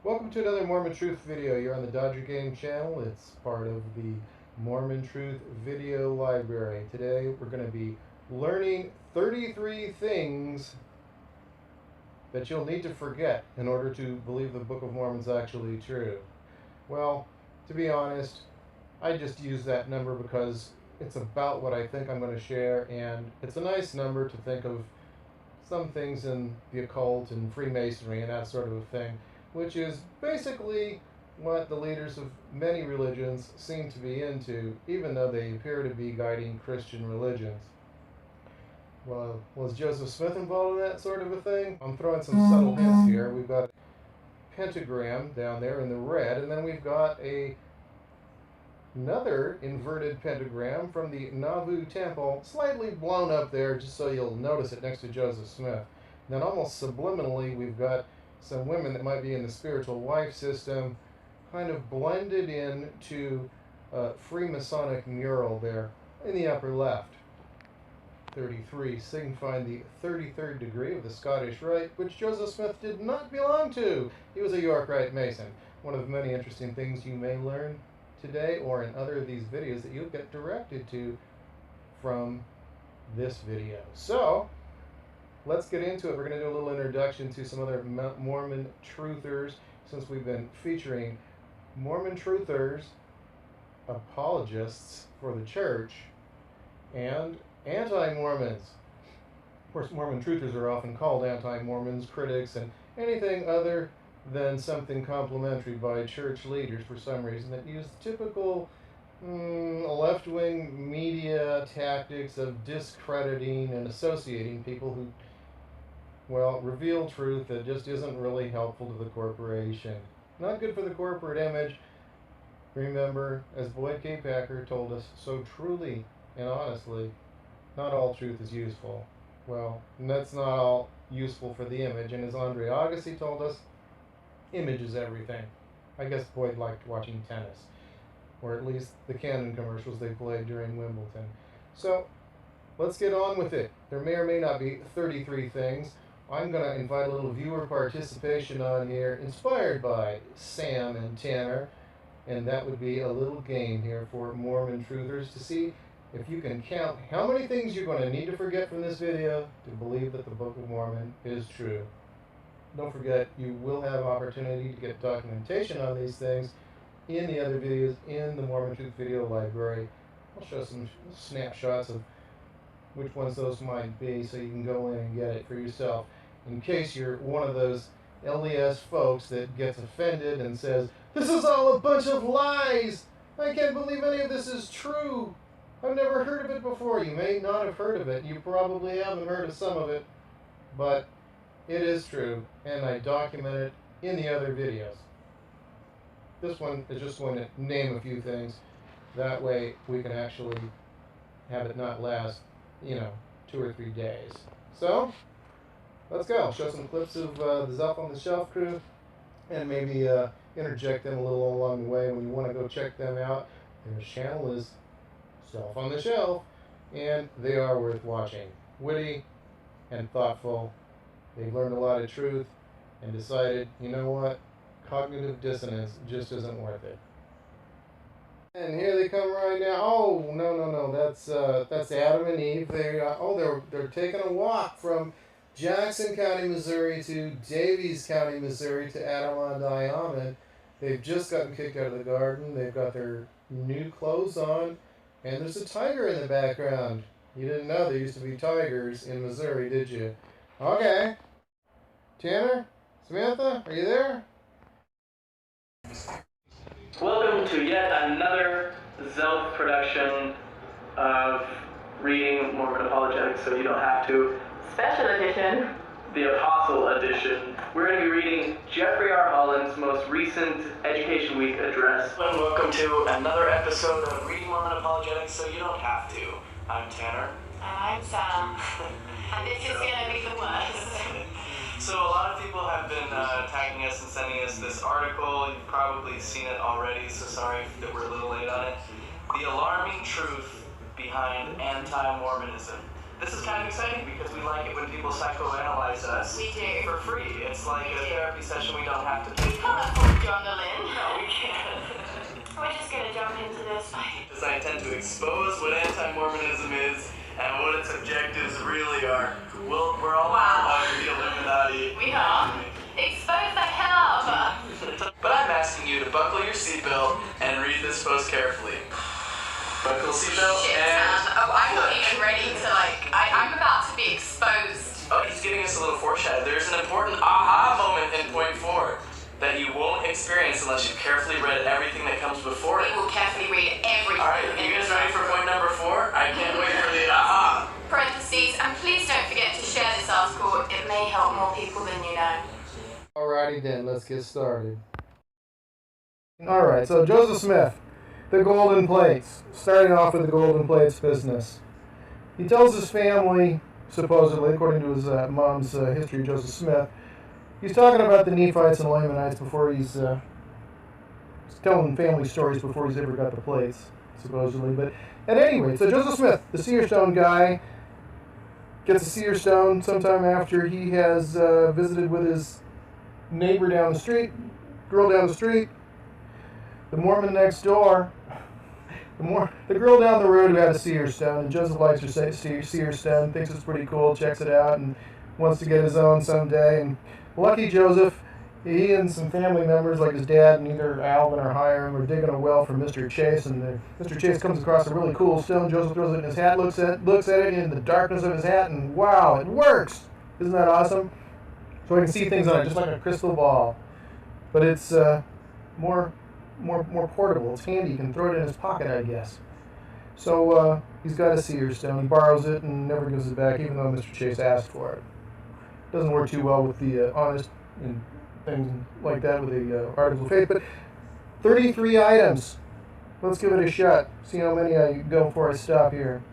Welcome to another Mormon Truth video. You're on the Dodger Game channel. It's part of the Mormon Truth video library. Today we're going to be learning 33 things that you'll need to forget in order to believe the Book of Mormon is actually true. Well, to be honest, I just use that number because it's about what I think I'm going to share, and it's a nice number to think of some things in the occult and Freemasonry and that sort of a thing, which is basically what the leaders of many religions seem to be into, even though they appear to be guiding Christian religions. Well, was Joseph Smith involved in that sort of a thing? I'm throwing some subtle hints here. We've got a pentagram down there in the red, and then we've got another inverted pentagram from the Nauvoo temple, slightly blown up there just so you'll notice it next to Joseph Smith. And then almost subliminally we've got some women that might be in the spiritual wife system kind of blended into a Freemasonic mural there in the upper left. 33, signifying the 33rd degree of the Scottish Rite, which Joseph Smith did not belong to. He was a York Rite Mason. One of the many interesting things you may learn today or in other of these videos that you'll get directed to from this video. So let's get into it. We're going to do a little introduction to some other Mormon truthers, since we've been featuring Mormon truthers, apologists for the church, and anti-Mormons. Of course, Mormon truthers are often called anti-Mormons, critics, and anything other than something complimentary by church leaders for some reason that use typical left-wing media tactics of discrediting and associating people who, well, reveal truth that just isn't really helpful to the corporation. Not good for the corporate image. Remember, as Boyd K. Packer told us so truly and honestly, not all truth is useful. Well, and that's not all useful for the image. And as Andre Agassi told us, image is everything. I guess Boyd liked watching tennis, or at least the Canon commercials they played during Wimbledon. So let's get on with it. There may or may not be 33 things. I'm going to invite a little viewer participation on here, inspired by Sam and Tanner, and that would be a little game here for Mormon truthers to see if you can count how many things you're going to need to forget from this video to believe that the Book of Mormon is true. Don't forget, you will have opportunity to get documentation on these things in the other videos in the Mormon Truth video library. I'll show some snapshots of which ones those might be so you can go in and get it for yourself, in case you're one of those LDS folks that gets offended and says, "This is all a bunch of lies! I can't believe any of this is true! I've never heard of it before." You may not have heard of it. You probably haven't heard of some of it, but it is true, and I document it in the other videos. This one is just going to name a few things. That way we can actually have it not last, 2 or 3 days. So, let's go. Show some clips of the Zelf on the Shelf crew, and maybe interject them a little along the way when you want to go check them out. Their channel is Zelf on the Shelf, and they are worth watching. Witty and thoughtful. They've learned a lot of truth and decided, you know what, cognitive dissonance just isn't worth it. And here they come right now. Oh, no, that's Adam and Eve. They're taking a walk from Jackson County, Missouri to Davies County, Missouri to Adirondack. They've just gotten kicked out of the garden. They've got their new clothes on, and there's a tiger in the background. You didn't know there used to be tigers in Missouri, did you? Okay. Tanner? Samantha? Are you there? Welcome to yet another Zelf production of Reading Mormon Apologetics So You Don't Have To. Special edition. The Apostle Edition. We're going to be reading Jeffrey R. Holland's most recent Education Week address. And welcome to another episode of Reading Mormon Apologetics So You Don't Have To. I'm Tanner. And I'm Sam. And this is going to be the worst. So a lot of people have been tagging us and sending us this article. You've probably seen it already, so sorry that we're a little late on it. The alarming truth behind anti-Mormonism. This is kind of exciting because we like it when people psychoanalyze us. We do. For free. It's like a therapy session we don't have to pay We can't afford adrenaline. No, we can't. We're just gonna jump into this. Because I intend to expose what anti-Mormonism is and what its objectives really are. We're all Wow. under the Illuminati. We are. Expose the hell out of us. But I'm asking you to buckle your seatbelt and read this post carefully. Buckle seatbelt Shit, and... man. Oh, I'm not even ready to, I'm about to be exposed. Oh, he's giving us a little foreshadow. There's an important aha moment in point 4 that you won't experience unless you've carefully read everything that comes before it. We will carefully read everything. Alright, you guys ready for point number 4? I can't wait for the aha. Parentheses, and please don't forget to share this article. It may help more people than you know. Alrighty then, let's get started. Alright, so Joseph Smith, the golden plates. Starting off with the golden plates business. He tells his family, supposedly, according to his mom's history, Joseph Smith, he's talking about the Nephites and Lamanites before he's telling family stories before he's ever got the plates, supposedly. But at any rate, so Joseph Smith, the seer stone guy, gets a seer stone sometime after he has visited with his neighbor down the street, girl down the street, the Mormon next door, the girl down the road who had a seer stone, and Joseph likes her seer stone, thinks it's pretty cool, checks it out, and wants to get his own someday. And lucky Joseph, he and some family members like his dad and either Alvin or Hiram are digging a well for Mr. Chase, and Mr. Chase comes across a really cool stone. Joseph throws it in his hat, looks at it in the darkness of his hat, and wow, it works! Isn't that awesome? So I can see things on it just like a crystal ball, but it's more portable. It's handy. You can throw it in his pocket, I guess. So he's got a seer stone. He borrows it and never gives it back, even though Mr. Chase asked for it. Doesn't work too well with the honest and things like that with the articles of faith. But 33 items. Let's give it a shot. See how many I go before I stop here.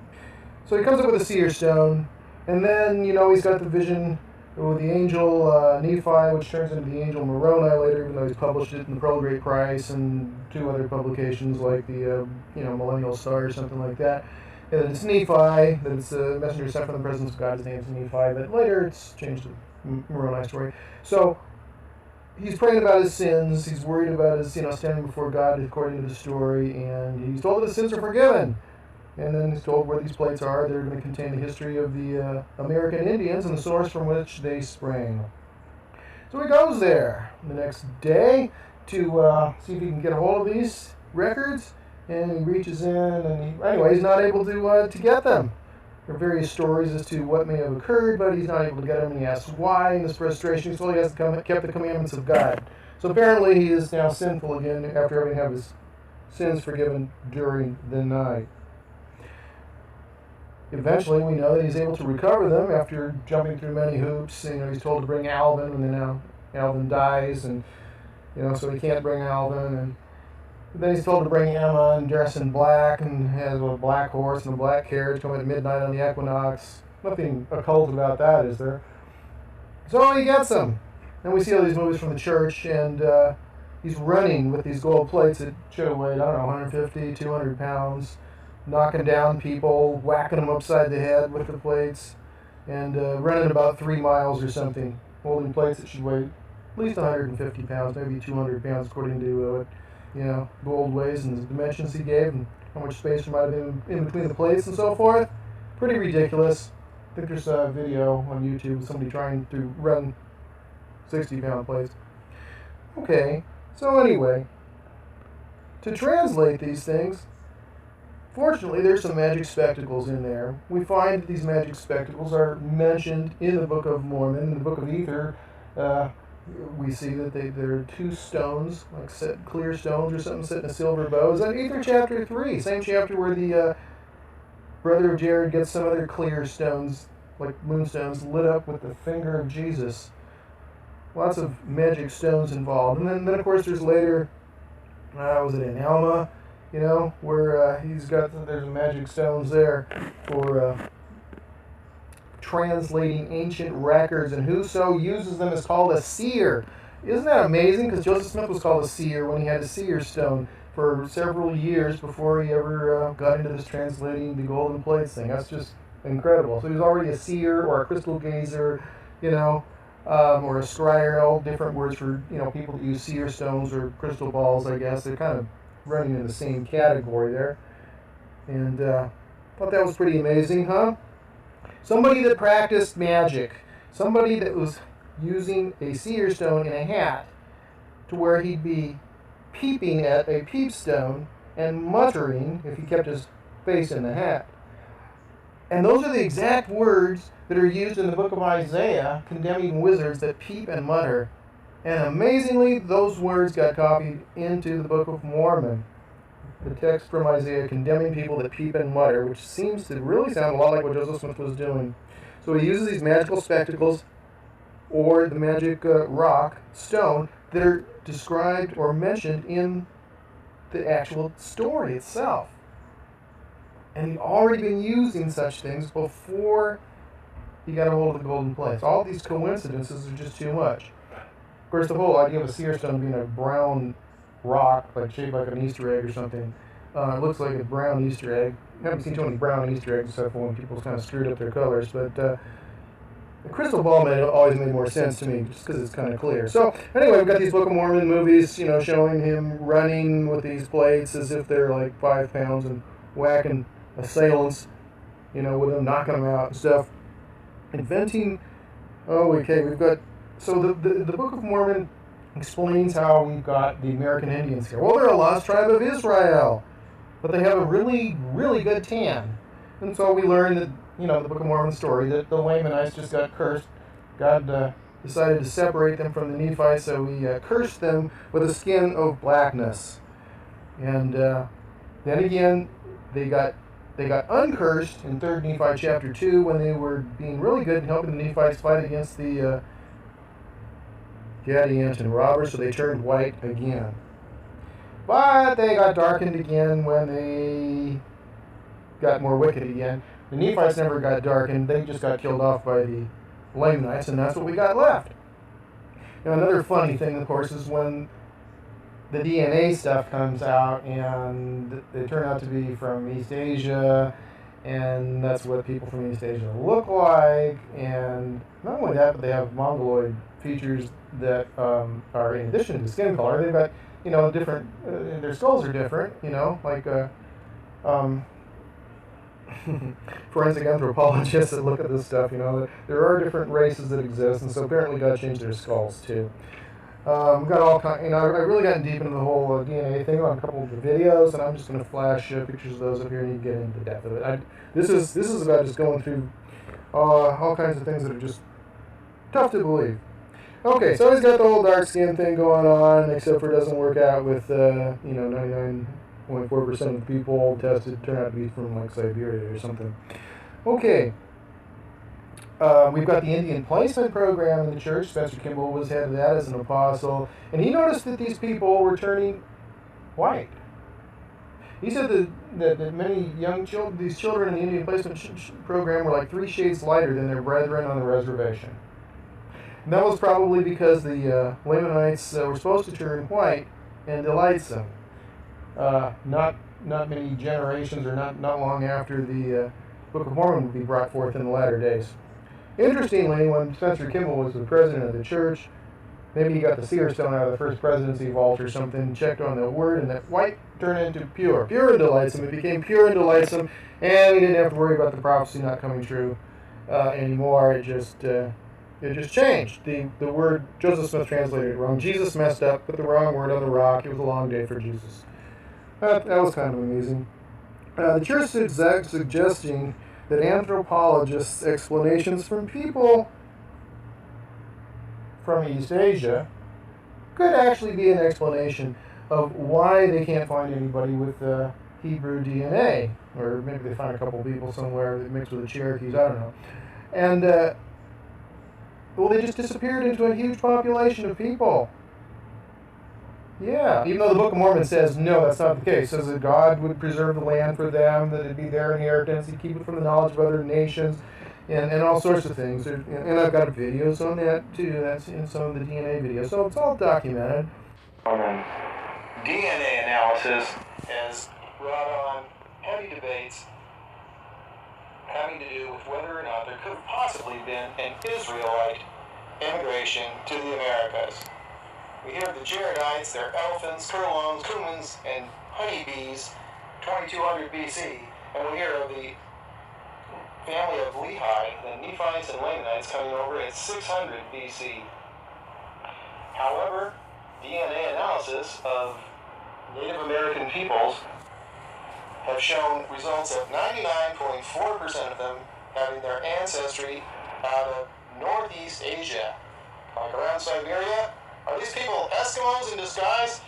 So he comes up with a seer stone, and then he's got the vision with the angel Nephi, which turns into the angel Moroni later, even though he's published it in the Pearl of Great Price and 2 other publications like the Millennial Star or something like that. And then it's Nephi, that it's a messenger sent from the presence of God. His name's Nephi, but later it's changed to Moroni story. So he's praying about his sins. He's worried about his standing before God according to the story, and he's told that his sins are forgiven. And then he's told where these plates are. They're going to contain the history of the American Indians and the source from which they sprang. So he goes there the next day to see if he can get a hold of these records. And he reaches in, and he's not able to get them. There are various stories as to what may have occurred, but he's not able to get them, and he asks why. In this frustration, he's told he has kept the commandments of God. So apparently he is now sinful again after having had his sins forgiven during the night. Eventually, we know that he's able to recover them after jumping through many hoops. He's told to bring Alvin, and then now Alvin dies, and so he can't bring Alvin. And then he's told to bring Emma and dress in black, and has a black horse and a black carriage coming at midnight on the equinox. Nothing occult about that, is there? So he gets them. And we see all these movies from the church, and he's running with these gold plates that should have weighed, 150, 200 pounds. Knocking down people, whacking them upside the head with the plates, and running about 3 miles or something, holding plates that should weigh at least 150 pounds, maybe 200 pounds, according to gold weighs and the dimensions he gave, and how much space there might have been in between the plates and so forth. Pretty ridiculous. I think there's a video on YouTube of somebody trying to run 60-pound plates. Okay, so anyway, to translate these things, fortunately, there's some magic spectacles in there. We find that these magic spectacles are mentioned in the Book of Mormon. In the Book of Ether, we see that there are 2 stones, like set clear stones or something, set in a silver bow. Is that Ether chapter 3? Same chapter where the brother of Jared gets some other clear stones, like moonstones, lit up with the finger of Jesus. Lots of magic stones involved. And then of course, there's later, was it in Alma? Where there's magic stones there for translating ancient records, and whoso uses them is called a seer. Isn't that amazing? Because Joseph Smith was called a seer when he had a seer stone for several years before he ever got into this translating the golden plates thing. That's just incredible. So he was already a seer or a crystal gazer, or a scryer, all different words for, people that use seer stones or crystal balls, I guess. They're kind of running in the same category there. And thought that was pretty amazing, huh? Somebody that practiced magic. Somebody that was using a seer stone in a hat to where he'd be peeping at a peepstone and muttering if he kept his face in the hat. And those are the exact words that are used in the book of Isaiah condemning wizards that peep and mutter. And amazingly, those words got copied into the Book of Mormon. The text from Isaiah condemning people that peep and mutter, which seems to really sound a lot like what Joseph Smith was doing. So he uses these magical spectacles or the magic rock, stone, that are described or mentioned in the actual story itself. And he'd already been using such things before he got a hold of the golden place. All these coincidences are just too much. Of course, the whole idea of a seer stone being a brown rock, like shaped like an Easter egg or something, it looks like a brown Easter egg. I haven't seen too many brown Easter eggs except for when people kind of screwed up their colors, but the crystal ball always made more sense to me just because it's kind of clear. So anyway, we've got these Book of Mormon movies, showing him running with these plates as if they're like 5 pounds and whacking assailants, with them, knocking them out and stuff. Inventing, we've got, so the Book of Mormon explains how we've got the American Indians here. Well, they're a lost tribe of Israel, but they have a really, really good tan. And so we learn that, the Book of Mormon story, that the Lamanites just got cursed. God decided to separate them from the Nephites, so he cursed them with a skin of blackness. And then again, they got uncursed in 3 Nephi chapter 2 when they were being really good and helping the Nephites fight against the Gadians and robbers, so they turned white again. But they got darkened again when they got more wicked again. The Nephites never got darkened, they just got killed off by the Lamanites, and that's what we got left. Now, another funny thing, of course, is when the DNA stuff comes out and they turn out to be from East Asia, and that's what people from East Asia look like. And not only that, but they have mongoloid features that are, in addition to skin color, they've got, different, their skulls are different, like forensic anthropologists that look at this stuff, there are different races that exist, and so apparently God changed their skulls too. We've got all kind. I've really gotten deep into the whole DNA thing on a couple of the videos, and I'm just going to flash pictures of those up here, and you can get into the depth of it. This is about just going through all kinds of things that are just tough to believe. Okay, so he's got the whole dark skin thing going on, except for it doesn't work out with 99.4% of the people tested turn out to be from like Siberia or something. Okay. We've got the Indian placement program in the church. Spencer Kimball was head of that as an apostle. And he noticed that these people were turning white. He said that many young children, these children in the Indian placement program were like 3 shades lighter than their brethren on the reservation. And that was probably because the Lamanites were supposed to turn white and delight them. Not many generations or not long after the Book of Mormon would be brought forth in the latter days. Interestingly, when Spencer Kimball was the president of the church, maybe he got the seer stone out of the first presidency vault or something, checked on the word, and that white turned into pure. Pure and delightsome. It became pure and delightsome, and he didn't have to worry about the prophecy not coming true anymore. It just changed. The word, Joseph Smith translated it wrong. Jesus messed up, put the wrong word on the rock. It was a long day for Jesus. That was kind of amazing. The church is suggesting that anthropologists' explanations from people from East Asia could actually be an explanation of why they can't find anybody with Hebrew DNA. Or maybe they find a couple people somewhere that mixed with the Cherokees, I don't know. And, they just disappeared into a huge population of people. Yeah, even though the Book of Mormon says, no, that's not the case. It says that God would preserve the land for them, that it'd be their inheritance, he'd keep it from the knowledge of other nations, and all sorts of things. And I've got videos on that, too. That's in some of the DNA videos. So it's all documented. DNA analysis has brought on heavy debates having to do with whether or not there could have possibly been an Israelite immigration to the Americas. We hear of the Jaredites, their elephants, curlongs, cumans, and honeybees, 2200 BC, and we hear of the family of Lehi, the Nephites and Lamanites, coming over at 600 BC. However, DNA analysis of Native American peoples have shown results of 99.4% of them having their ancestry out of Northeast Asia, like around Siberia. Are these people Eskimos in disguise,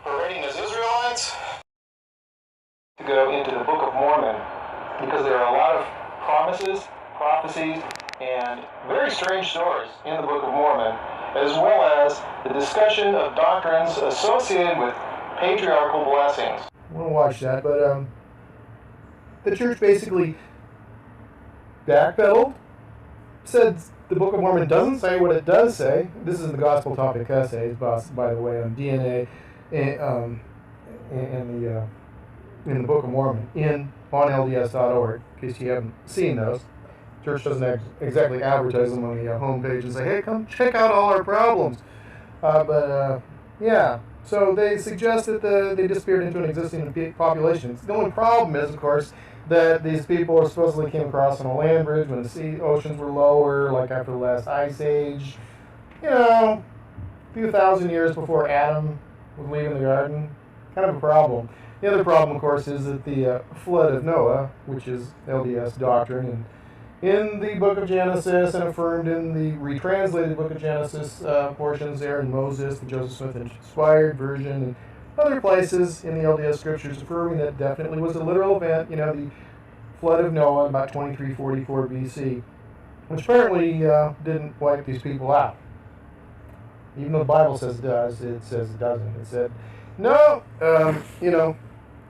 parading as Israelites? To go into the Book of Mormon, because there are a lot of promises, prophecies, and very strange stories in the Book of Mormon, as well as the discussion of doctrines associated with patriarchal blessings. I want to watch that, but the church basically backpedaled, said the Book of Mormon doesn't say what it does say. This is the Gospel Topic Essays, by the way, on DNA and in the Book of Mormon on LDS.org, in case you haven't seen those. Church doesn't exactly advertise them on the homepage and say, hey, come check out all our problems. Yeah. So they suggest that they disappeared into an existing population. The only problem is, of course, that these people supposedly came across on a land bridge when the oceans were lower, like after the last ice age. You know, a few thousand years before Adam was leaving the garden. Kind of a problem. The other problem, of course, is that the flood of Noah, which is LDS doctrine, and in the book of Genesis and affirmed in the retranslated book of Genesis portions there in Moses, the Joseph Smith inspired version, and other places in the LDS scriptures affirming that definitely was a literal event, the flood of Noah about 2344 BC, which apparently didn't wipe these people out. Even though the Bible says it does, it says it doesn't. It said, no,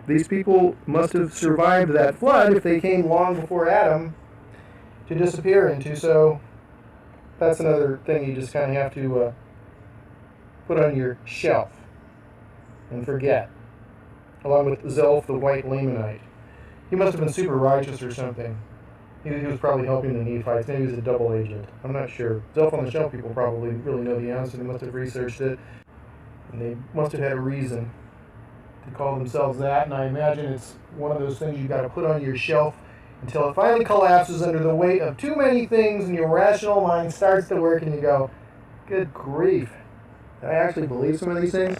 these people must have survived that flood if they came long before Adam to disappear into. So that's another thing you just kind of have to put on your shelf and forget, along with Zelph the White Lamanite. He must have been super righteous or something. He was probably helping the Nephites. Maybe he was a double agent. I'm not sure. Zelph on the Shelf people probably really know the answer. They must have researched it, and they must have had a reason to call themselves that. And I imagine it's one of those things you've got to put on your shelf until it finally collapses under the weight of too many things, and your rational mind starts to work, and you go, good grief, did I actually believe some of these things?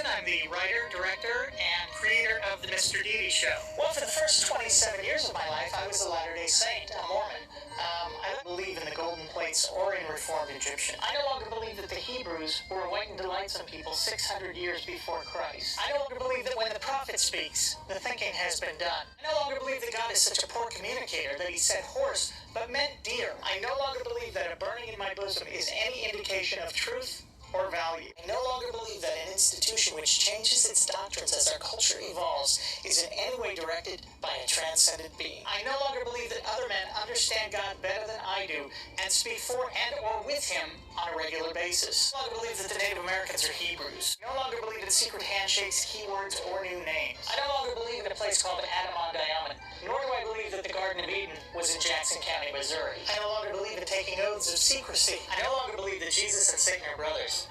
I'm the writer, director, and creator of the Mr. Deity Show. Well, for the first 27 years of my life, I was a Latter-day Saint, a Mormon. I don't believe in the golden plates or in Reformed Egyptian. I no longer believe that the Hebrews were white and delightsome people 600 years before Christ. I no longer believe that when the prophet speaks, the thinking has been done. I no longer believe that God is such a poor communicator that he said horse, but meant deer. I no longer believe that a burning in my bosom is any indication of truth or value. I no longer believe that an institution which changes its doctrines as our culture evolves is in any way directed by a transcendent being. I no longer believe that other men understand God better than I do and speak for and or with him on a regular basis. I no longer believe that the Native Americans are Hebrews. I no longer believe in secret handshakes, keywords, or new names. I no longer believe in a place called Adam-on-Diamond, nor do I believe that the Garden of Eden was in Jackson County, Missouri. I no longer believe in taking oaths of secrecy. I no longer believe that Jesus and Satan are brothers.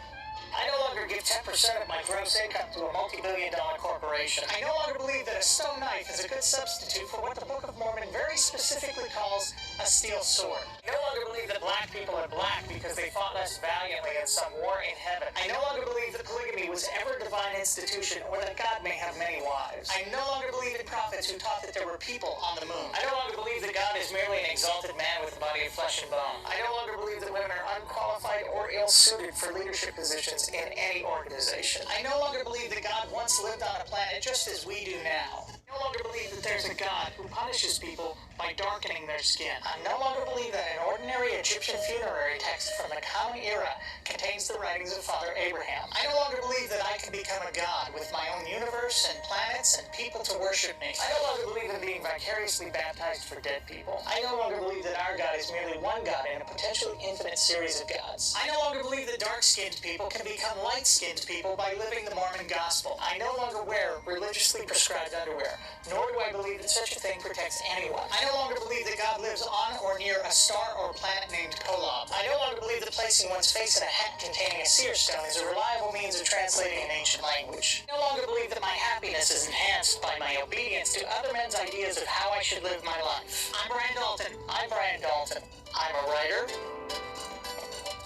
I no longer give 10% of my gross income to a multi-billion-dollar corporation. I no longer believe that a stone knife is a good substitute for what the Book of Mormon very specifically calls a steel sword. I no longer believe that black people are black because they fought less valiantly in some war in heaven. I no longer believe that polygamy was ever a divine institution or that God may have many wives. I no longer believe in prophets who taught that there were people on the moon. I no longer believe that God is merely an exalted man with a body of flesh and bone. I no longer believe that women are unqualified or ill-suited for leadership positions in any organization. I no longer believe that God once lived on a planet just as we do now. I no longer believe that there's a God who punishes people by darkening their skin. I no longer believe that an ordinary Egyptian funerary text from the common era contains the writings of Father Abraham. I no longer believe that I can become a God with my own universe and planets and people to worship me. I no longer believe in being vicariously baptized for dead people. I no longer believe that our God is merely one God in a potentially infinite series of gods. Mormons. I no longer believe that dark-skinned people can become light-skinned people by living the Mormon gospel. I no longer wear religiously prescribed underwear, nor do I believe that such a thing protects anyone. I no longer believe that God lives on or near a star or planet named Kolob. I no longer believe that placing one's face in a hat containing a seer stone is a reliable means of translating an ancient language. I no longer believe that my happiness is enhanced by my obedience to other men's ideas of how I should live my life. I'm Brian Dalton. I'm a writer.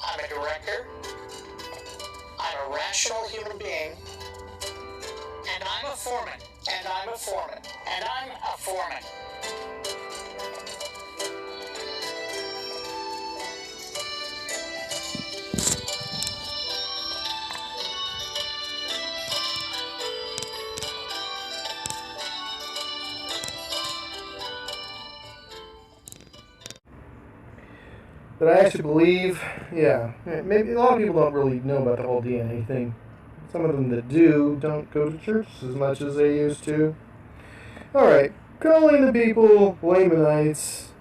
I'm a director. I'm a rational human being. And I'm a foreman. And I'm a foreman. And I'm a foreman. That I actually believe, yeah, maybe a lot of people don't really know about the whole DNA thing. Some of them that do don't go to church as much as they used to. Alright, calling the people Lamanites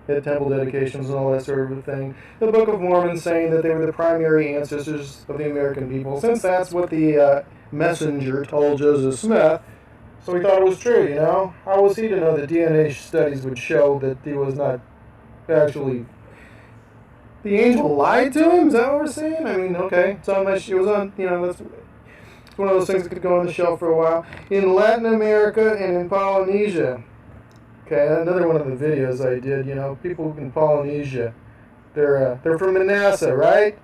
at temple dedications and all that sort of thing. The Book of Mormon saying that they were the primary ancestors of the American people, since that's what the messenger told Joseph Smith. So he thought it was true, you know? How was he to know that DNA studies would show that he was not actually... The angel lied to him? Is that what we're saying? I mean, okay. It's on it was on, you know, that's one of those things that could go on the shelf for a while. In Latin America and in Polynesia. Okay, another one of the videos I did, you know, people in Polynesia. They're from Manasseh, right?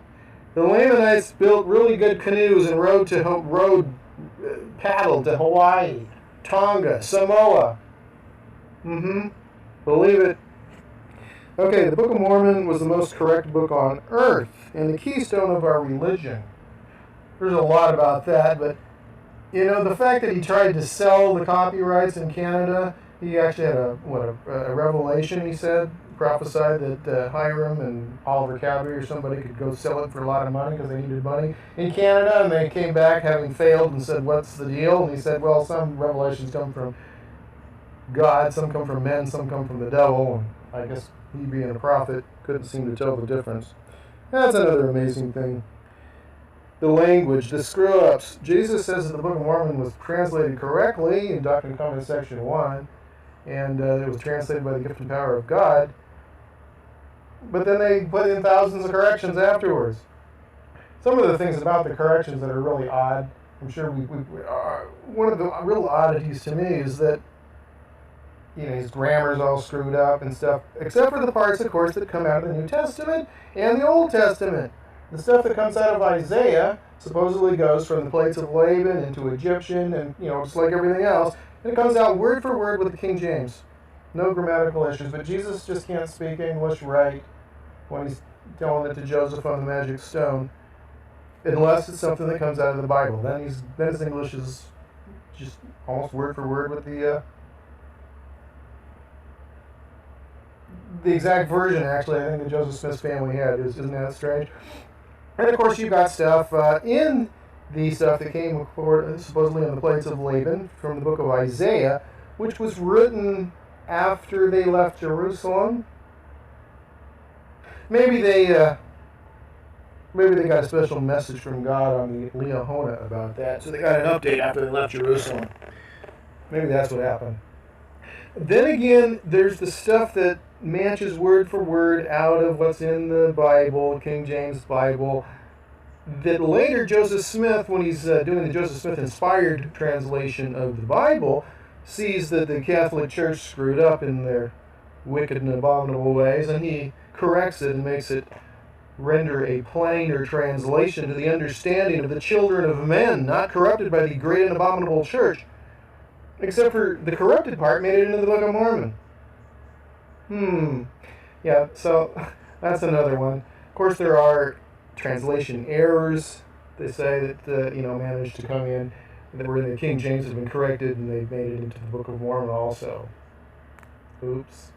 The Lamanites built really good canoes and paddled to Hawaii, Tonga, Samoa. Believe it. Okay, the Book of Mormon was the most correct book on earth and the keystone of our religion. There's a lot about that, but, you know, the fact that he tried to sell the copyrights in Canada, he actually had a revelation, he said, prophesied that Hiram and Oliver Cowdery or somebody could go sell it for a lot of money because they needed money in Canada, and they came back having failed and said, what's the deal? And he said, well, some revelations come from God, some come from men, some come from the devil, and I guess he being a prophet couldn't seem to tell the difference. That's another amazing thing. The language, the screw-ups. Jesus says that the Book of Mormon was translated correctly in Doctrine and Covenants section 1, and it was translated by the gift and power of God, but then they put in thousands of corrections afterwards. Some of the things about the corrections that are really odd, I'm sure one of the real oddities to me is that, you know, his grammar's all screwed up and stuff, except for the parts, of course, that come out of the New Testament and the Old Testament. The stuff that comes out of Isaiah supposedly goes from the plates of Laban into Egyptian and, you know, just like everything else. And it comes out word for word with the King James. No grammatical issues, but Jesus just can't speak English right when he's telling it to Joseph on the magic stone, unless it's something that comes out of the Bible. Then his English is just almost word for word with the exact version, actually, I think that Joseph Smith's family had. Isn't that strange? And of course, you've got stuff in the stuff that came supposedly on the plates of Laban from the book of Isaiah, which was written after they left Jerusalem. Maybe they got a special message from God on the Leahona about that, so they got an update after they left Jerusalem. Maybe that's what happened. Then again, there's the stuff that matches word for word out of what's in the Bible, King James Bible, that later Joseph Smith, when he's doing the Joseph Smith inspired translation of the Bible, sees that the Catholic Church screwed up in their wicked and abominable ways, and he corrects it and makes it render a plainer translation to the understanding of the children of men, not corrupted by the great and abominable church. Except for the corrupted part made it into the Book of Mormon. Yeah, so that's another one. Of course, there are translation errors. They say that, managed to come in, that were in the King James have been corrected, and they've made it into the Book of Mormon also. Oops.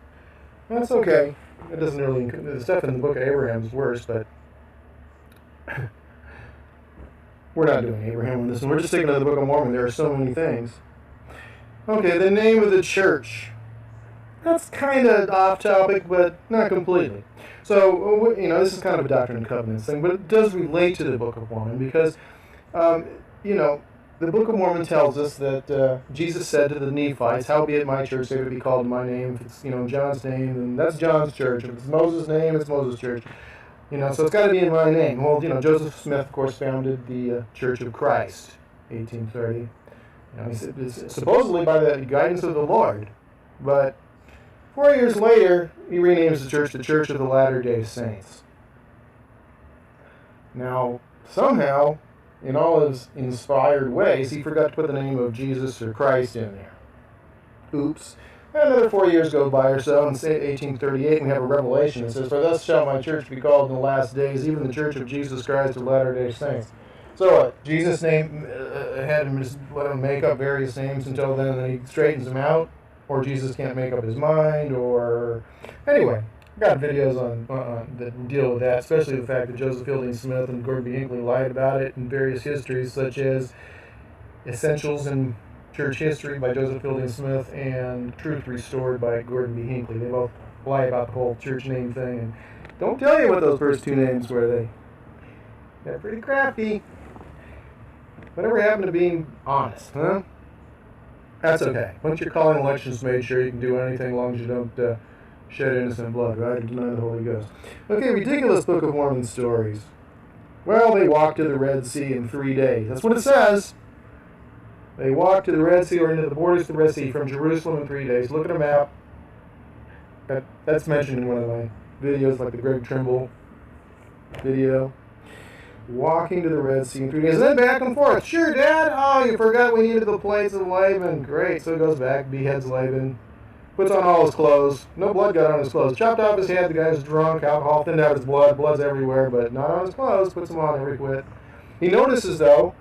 That's okay. It doesn't really... The stuff in the Book of Abraham is worse, but... we're not doing Abraham on this one. We're just taking to the Book of Mormon. There are so many things. Okay, the name of the church. That's kind of off topic, but not completely. So, this is kind of a Doctrine and Covenants thing, but it does relate to the Book of Mormon because, the Book of Mormon tells us that Jesus said to the Nephites, "Howbeit my church, they would be called in my name." If it's, John's name, then that's John's church. If it's Moses' name, it's Moses' church. So it's got to be in my name. Well, Joseph Smith, of course, founded the Church of Christ, 1830. He said, it's supposedly by the guidance of the Lord, but 4 years later, he renames the Church of the Latter-day Saints. Now, somehow, in all his inspired ways, he forgot to put the name of Jesus or Christ in there. Oops. Another 4 years go by or so, and say 1838, we have a revelation that says, "For thus shall my church be called in the last days, even the Church of Jesus Christ of Latter-day Saints." So what? Jesus' name had him just let him make up various names until then he straightens them out? Or Jesus can't make up his mind? Or... Anyway, I've got videos on that deal with that, especially the fact that Joseph Fielding Smith and Gordon B. Hinckley lied about it in various histories, such as Essentials in Church History by Joseph Fielding Smith and Truth Restored by Gordon B. Hinckley. They both lie about the whole church name thing, and don't tell you what those first two names were. They're pretty crafty. Whatever happened to being honest, huh? That's okay. Once you're calling elections made sure you can do anything as long as you don't shed innocent blood, right? Or deny the Holy Ghost. Okay, ridiculous Book of Mormon stories. Well, they walked to the Red Sea in 3 days. That's what it says. They walked to the Red Sea or into the borders of the Red Sea from Jerusalem in 3 days. Look at a map. That's mentioned in one of my videos, like the Greg Trimble video. Walking to the Red Sea in 3 days. And then back and forth. Sure, Dad? Oh, you forgot we needed the plates of Laban. Great. So he goes back, beheads Laban. Puts on all his clothes. No blood got on his clothes. Chopped off his head. The guy's drunk. Alcohol thinned out his blood. Blood's everywhere, but not on his clothes. Puts them on every quit. He notices, though,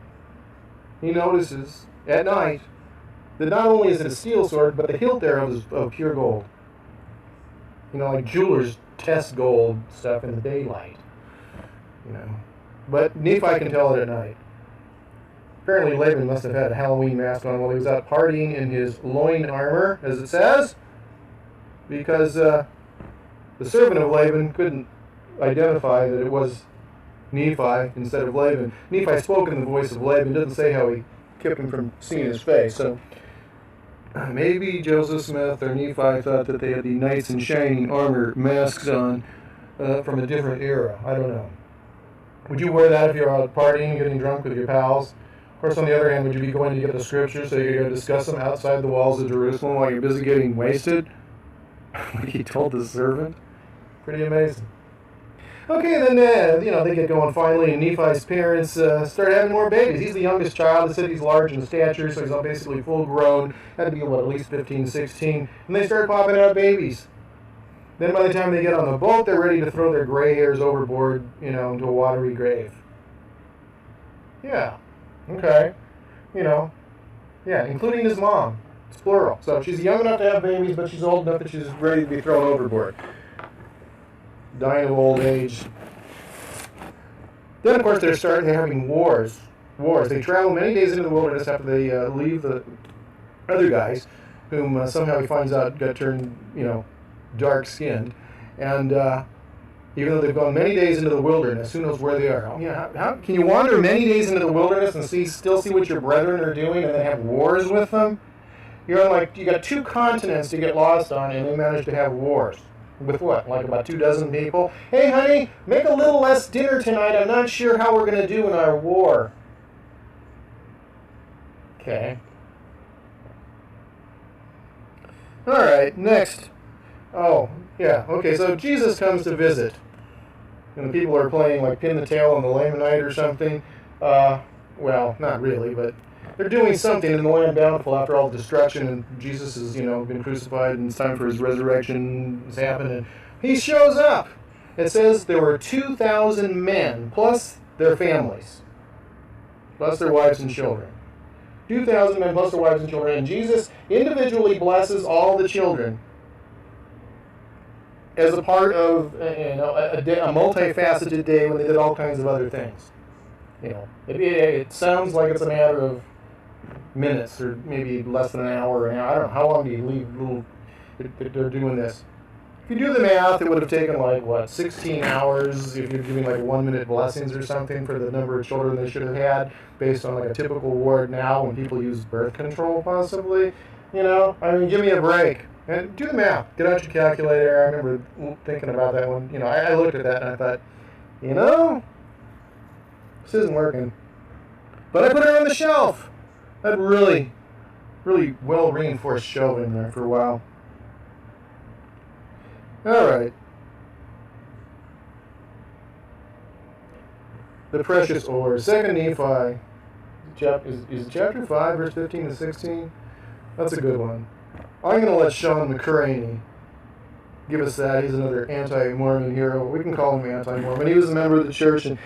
at night, that not only is it a steel sword, but the hilt thereof is of pure gold. Like jewelers test gold stuff in the daylight. But Nephi can tell it at night. Apparently Laban must have had a Halloween mask on while he was out partying in his loin armor, as it says, because the servant of Laban couldn't identify that it was Nephi instead of Laban. Nephi spoke in the voice of Laban. Doesn't say how he kept him from seeing his face. So maybe Joseph Smith or Nephi thought that they had the knights in shining armor masks on from a different era. I don't know. Would you wear that if you're out partying, getting drunk with your pals? Of course, on the other hand, would you be going to get the scriptures so you could go discuss them outside the walls of Jerusalem while you're busy getting wasted? Like he told the servant? Pretty amazing. Okay, then, they get going finally, and Nephi's parents start having more babies. He's the youngest child. They said he's large in stature, so he's basically full grown. Had to be, at least 15, 16. And they start popping out babies. Then by the time they get on the boat, they're ready to throw their gray hairs overboard, into a watery grave. Yeah. Okay. Yeah, including his mom. It's plural. So she's young enough to have babies, but she's old enough that she's ready to be thrown overboard. Dying of old age. Then, of course, they start having wars. They travel many days into the wilderness after they leave the other guys, whom somehow he finds out got turned, dark-skinned. And even though they've gone many days into the wilderness, who knows where they are? How can you wander many days into the wilderness and still see what your brethren are doing and then have wars with them? You're on, you got 2 continents to get lost on, and they manage to have wars. With what? About 24 people? Hey, honey, make a little less dinner tonight. I'm not sure how we're going to do in our war. Okay. All right, next. Oh, yeah, okay, so Jesus comes to visit. And the people are playing, Pin the Tail on the Lamanite or something. Well, not really, but they're doing something in the land bountiful after all the destruction, and Jesus has, been crucified, and it's time for his resurrection has happened, and he shows up. It says there were 2,000 men, plus their families, plus their wives and children. 2,000 men plus their wives and children, and Jesus individually blesses all the children as a part of a multifaceted day when they did all kinds of other things. It sounds like it's a matter of minutes or maybe less than an hour. I don't know. How long do you leave little they're doing this. If you do the math, it would have taken like, what, 16 hours if you're giving like 1-minute blessings or something for the number of children they should have had based on like a typical ward now when people use birth control possibly. You know, I mean, give me a break. And do the math. Get out your calculator. I remember thinking about that one. You know, I looked at that and I thought, you know, this isn't working. But I put it on the shelf. I had really well reinforced shelf in there for a while. Alright. The precious ore. 2 Nephi. Is it chapter 5, verse 15 to 16? That's a good one. I'm going to let Sean McCraney give us that. He's another anti-Mormon hero. We can call him anti-Mormon. He was a member of the church, and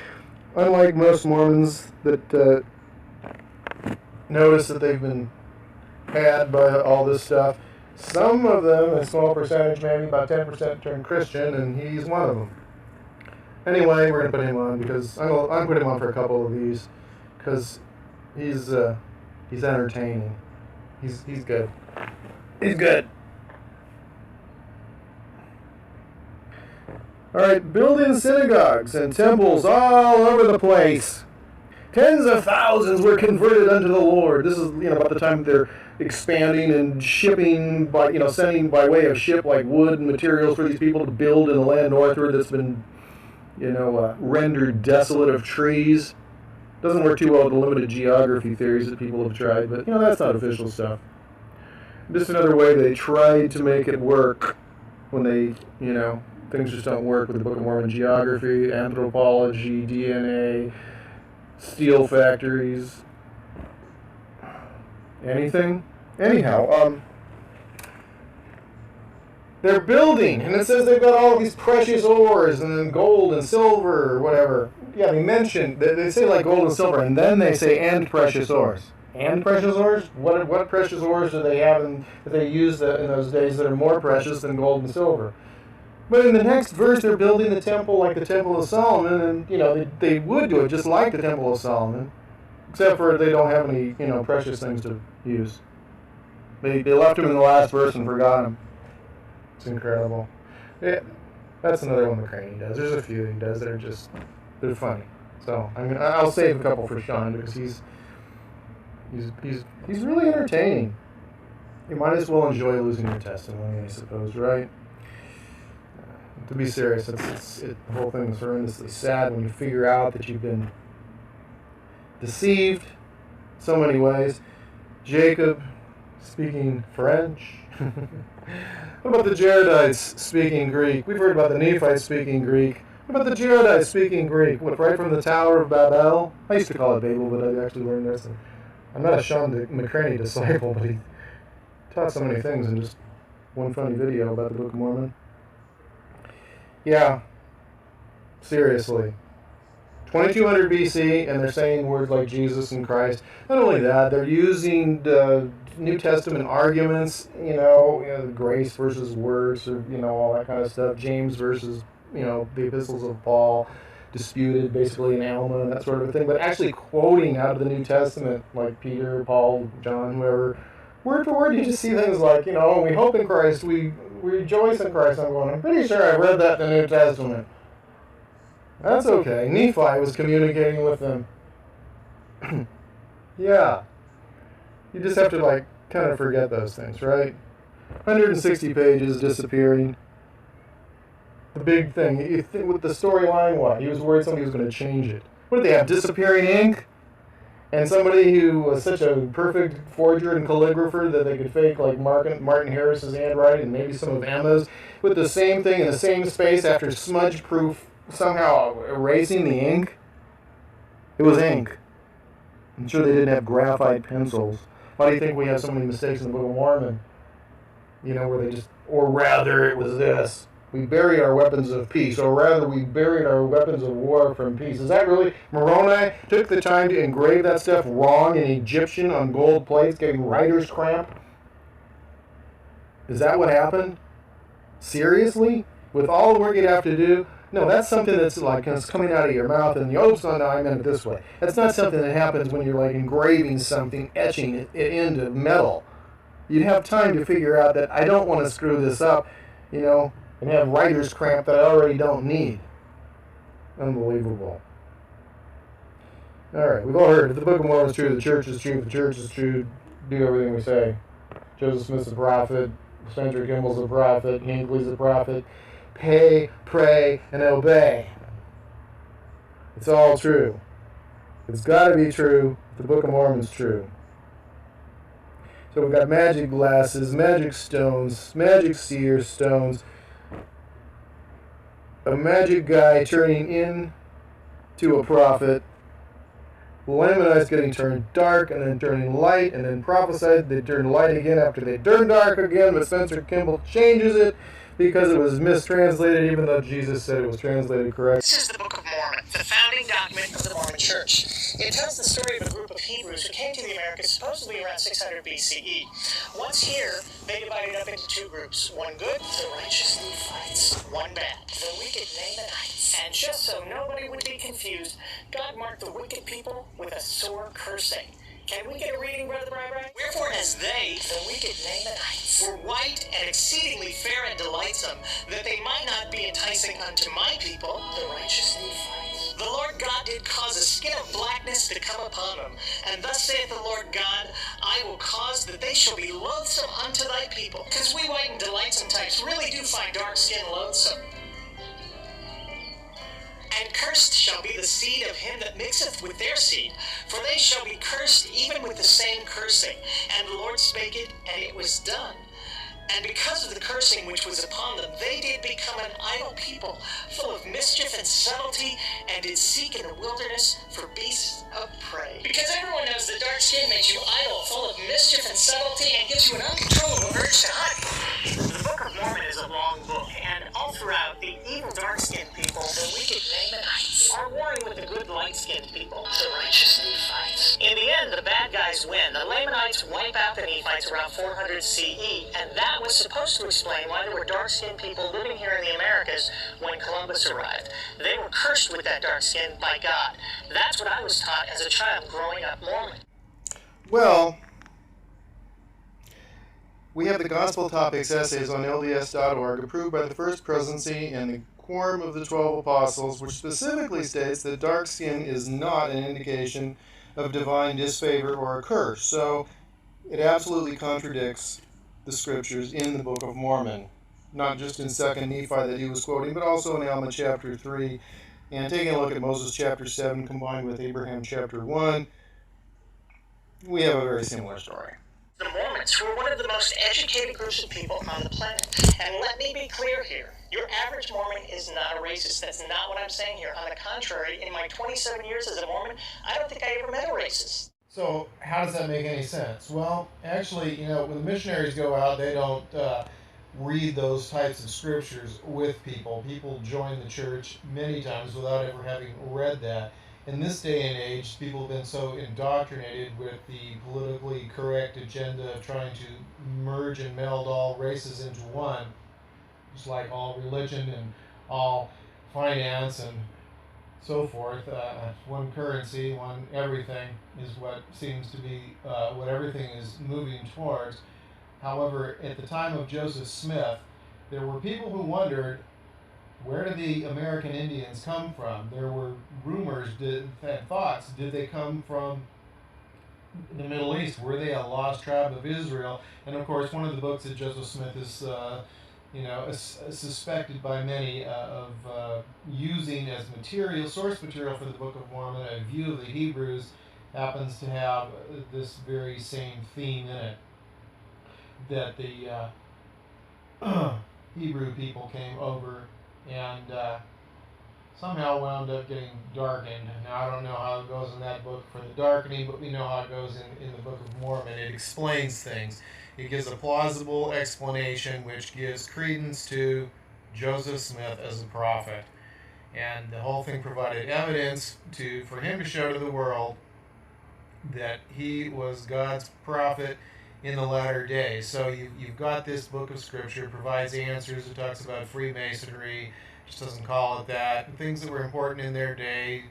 unlike most Mormons that notice that they've been had by all this stuff, some of them, a small percentage, maybe about 10%, turn Christian, and he's one of them. Anyway, we're going to put him on because I'm putting him on for a couple of these because he's entertaining. He's good. He's good. All right, building synagogues and temples all over the place. Tens of thousands were converted unto the Lord. This is, about the time they're expanding and shipping by, sending by way of ship like wood and materials for these people to build in the land northward that's been, rendered desolate of trees. Doesn't work too well with the limited geography theories that people have tried, but, that's not official stuff. Just another way they tried to make it work when they, things just don't work with the Book of Mormon geography, anthropology, DNA, steel factories, anything. Anyhow, they're building, and it says they've got all these precious ores and then gold and silver or whatever. Yeah, they say like gold and silver, and then they say and precious ores. And precious ores? What precious ores do they have that they used in those days that are more precious than gold and silver? But in the next verse, they're building the temple like the Temple of Solomon, and they would do it just like the Temple of Solomon, except for they don't have any precious things to use. They left them in the last verse and forgot them. It's incredible. Yeah, that's another one McCraney does. There's a few he does that are they're funny. So I'll save a couple for Sean because he's really entertaining. You might as well enjoy losing your testimony, I suppose, right? To be serious, the whole thing is horrendously sad when you figure out that you've been deceived so many ways. Jacob speaking French. What about the Jaredites speaking Greek? We've heard about the Nephites speaking Greek. What about the Jaredites speaking Greek? What, right from the Tower of Babel? I used to call it Babel, but I actually learned this. I'm not a Sean McCraney disciple, but he taught so many things in just one funny video about the Book of Mormon. Yeah, seriously. 2200 BC, and they're saying words like Jesus and Christ. Not only that, they're using New Testament arguments, the grace versus works, or, all that kind of stuff. James versus, the epistles of Paul, disputed basically in Alma and that sort of thing. But actually quoting out of the New Testament, like Peter, Paul, John, whoever, word for word, you just see things like, we hope in Christ, we rejoice in Christ. I'm pretty sure I read that in the New Testament. That's okay. Nephi was communicating with them. Yeah. You just have to, kind of forget those things, right? 160 pages disappearing. The big thing. With the storyline, what? He was worried somebody was going to change it. What did they have? Disappearing ink? And somebody who was such a perfect forger and calligrapher that they could fake, Martin Harris's handwriting and maybe some of Emma's, with the same thing in the same space after smudge-proof somehow erasing the ink. It was ink. I'm sure they didn't have graphite pencils. Why do you think we have so many mistakes in the Book of Mormon? Where they or rather it was this. We buried our weapons of peace, or rather we buried our weapons of war from peace. Is that really? Moroni took the time to engrave that stuff wrong in Egyptian on gold plates, getting writer's cramp? Is that what happened? Seriously? With all the work you'd have to do? No, that's something that's it's coming out of your mouth, and I meant it this way. That's not something that happens when you're engraving something, etching it into metal. You'd have time to figure out that I don't want to screw this up, and have writer's cramp that I already don't need. Unbelievable. All right, we've all heard, if the Book of Mormon is true, the church is true. If the church is true, do everything we say. Joseph Smith's a prophet. Spencer Kimball's a prophet. Hinckley's a prophet. Pay, pray, and obey. It's all true. It's got to be true if the Book of Mormon's true. So we've got magic glasses, magic stones, magic seer stones, a magic guy turning into a prophet, Lamanites getting turned dark and then turning light, and then prophesied they turned light again after they turned dark again, but Spencer Kimball changes it because it was mistranslated, even though Jesus said it was translated correct. This is the Book of Mormon, the founding document of the Mormon Church. It tells the story of a group of Hebrews who came to the Americas supposedly around 600 BCE. Once here, they divided up into two groups. One good, the righteous Nephites. One bad, the wicked Lamanites. And just so nobody would be confused, God marked the wicked people with a sore cursing. Can we get a reading, Brother Bri-Bri? Wherefore, as they, the wicked Lamanites, were white and exceedingly fair and delightsome, that they might not be enticing unto my people, the righteous Nephites, the Lord God did cause a skin of blackness to come upon them. And thus saith the Lord God, I will cause that they shall be loathsome unto thy people. Because we white and delightsome types really do find dark skin loathsome. And cursed shall be the seed of him that mixeth with their seed, for they shall be cursed even with the same cursing. And the Lord spake it, and it was done. And because of the cursing which was upon them, they did become an idle people, full of mischief and subtlety, and did seek in the wilderness for beasts of prey. Because everyone knows that dark skin makes you idle, full of mischief and subtlety, and gives you an uncontrollable urge to hunt. The Book of Mormon is a long book, and all throughout, the evil dark-skinned people, the wicked Lamanites, are warring with the good light-skinned people, the righteous Nephites. In the end, the bad guys win. The Lamanites wipe out the Nephites around 400 CE, and that was supposed to explain why there were dark-skinned people living here in the Americas when Columbus arrived. They were cursed with that dark skin by God. That's what I was taught as a child growing up Mormon. Well, we have the Gospel Topics essays on LDS.org approved by the First Presidency and the Quorum of the 12 Apostles, which specifically states that dark skin is not an indication of divine disfavor or a curse. So it absolutely contradicts the scriptures in the Book of Mormon, not just in 2nd Nephi that he was quoting, but also in Alma chapter 3, and taking a look at Moses chapter 7 combined with Abraham chapter 1, we have a very similar story. The Mormons, who are one of the most educated groups of people on the planet. And let me be clear here. Your average Mormon is not a racist. That's not what I'm saying here. On the contrary, in my 27 years as a Mormon, I don't think I ever met a racist. So how does that make any sense? Well, actually, when the missionaries go out, they don't read those types of scriptures with people. People join the church many times without ever having read that. In this day and age, people have been so indoctrinated with the politically correct agenda of trying to merge and meld all races into one, just like all religion and all finance and so forth. One currency, one everything is what seems to be what everything is moving towards. However, at the time of Joseph Smith, there were people who wondered, where did the American Indians come from? There were rumors and thoughts. Did they come from the Middle East? Were they a lost tribe of Israel? And of course, one of the books that Joseph Smith is suspected by many of using as source material for the Book of Mormon, A View of the Hebrews, happens to have this very same theme in it, that the Hebrew people came over and somehow wound up getting darkened. Now, I don't know how it goes in that book for the darkening, but we know how it goes in the Book of Mormon. It explains things. It gives a plausible explanation which gives credence to Joseph Smith as a prophet. And the whole thing provided evidence for him to show to the world that he was God's prophet in the latter days. So you've got this book of scripture, provides answers. It talks about Freemasonry, just doesn't call it that. Things that were important in their day,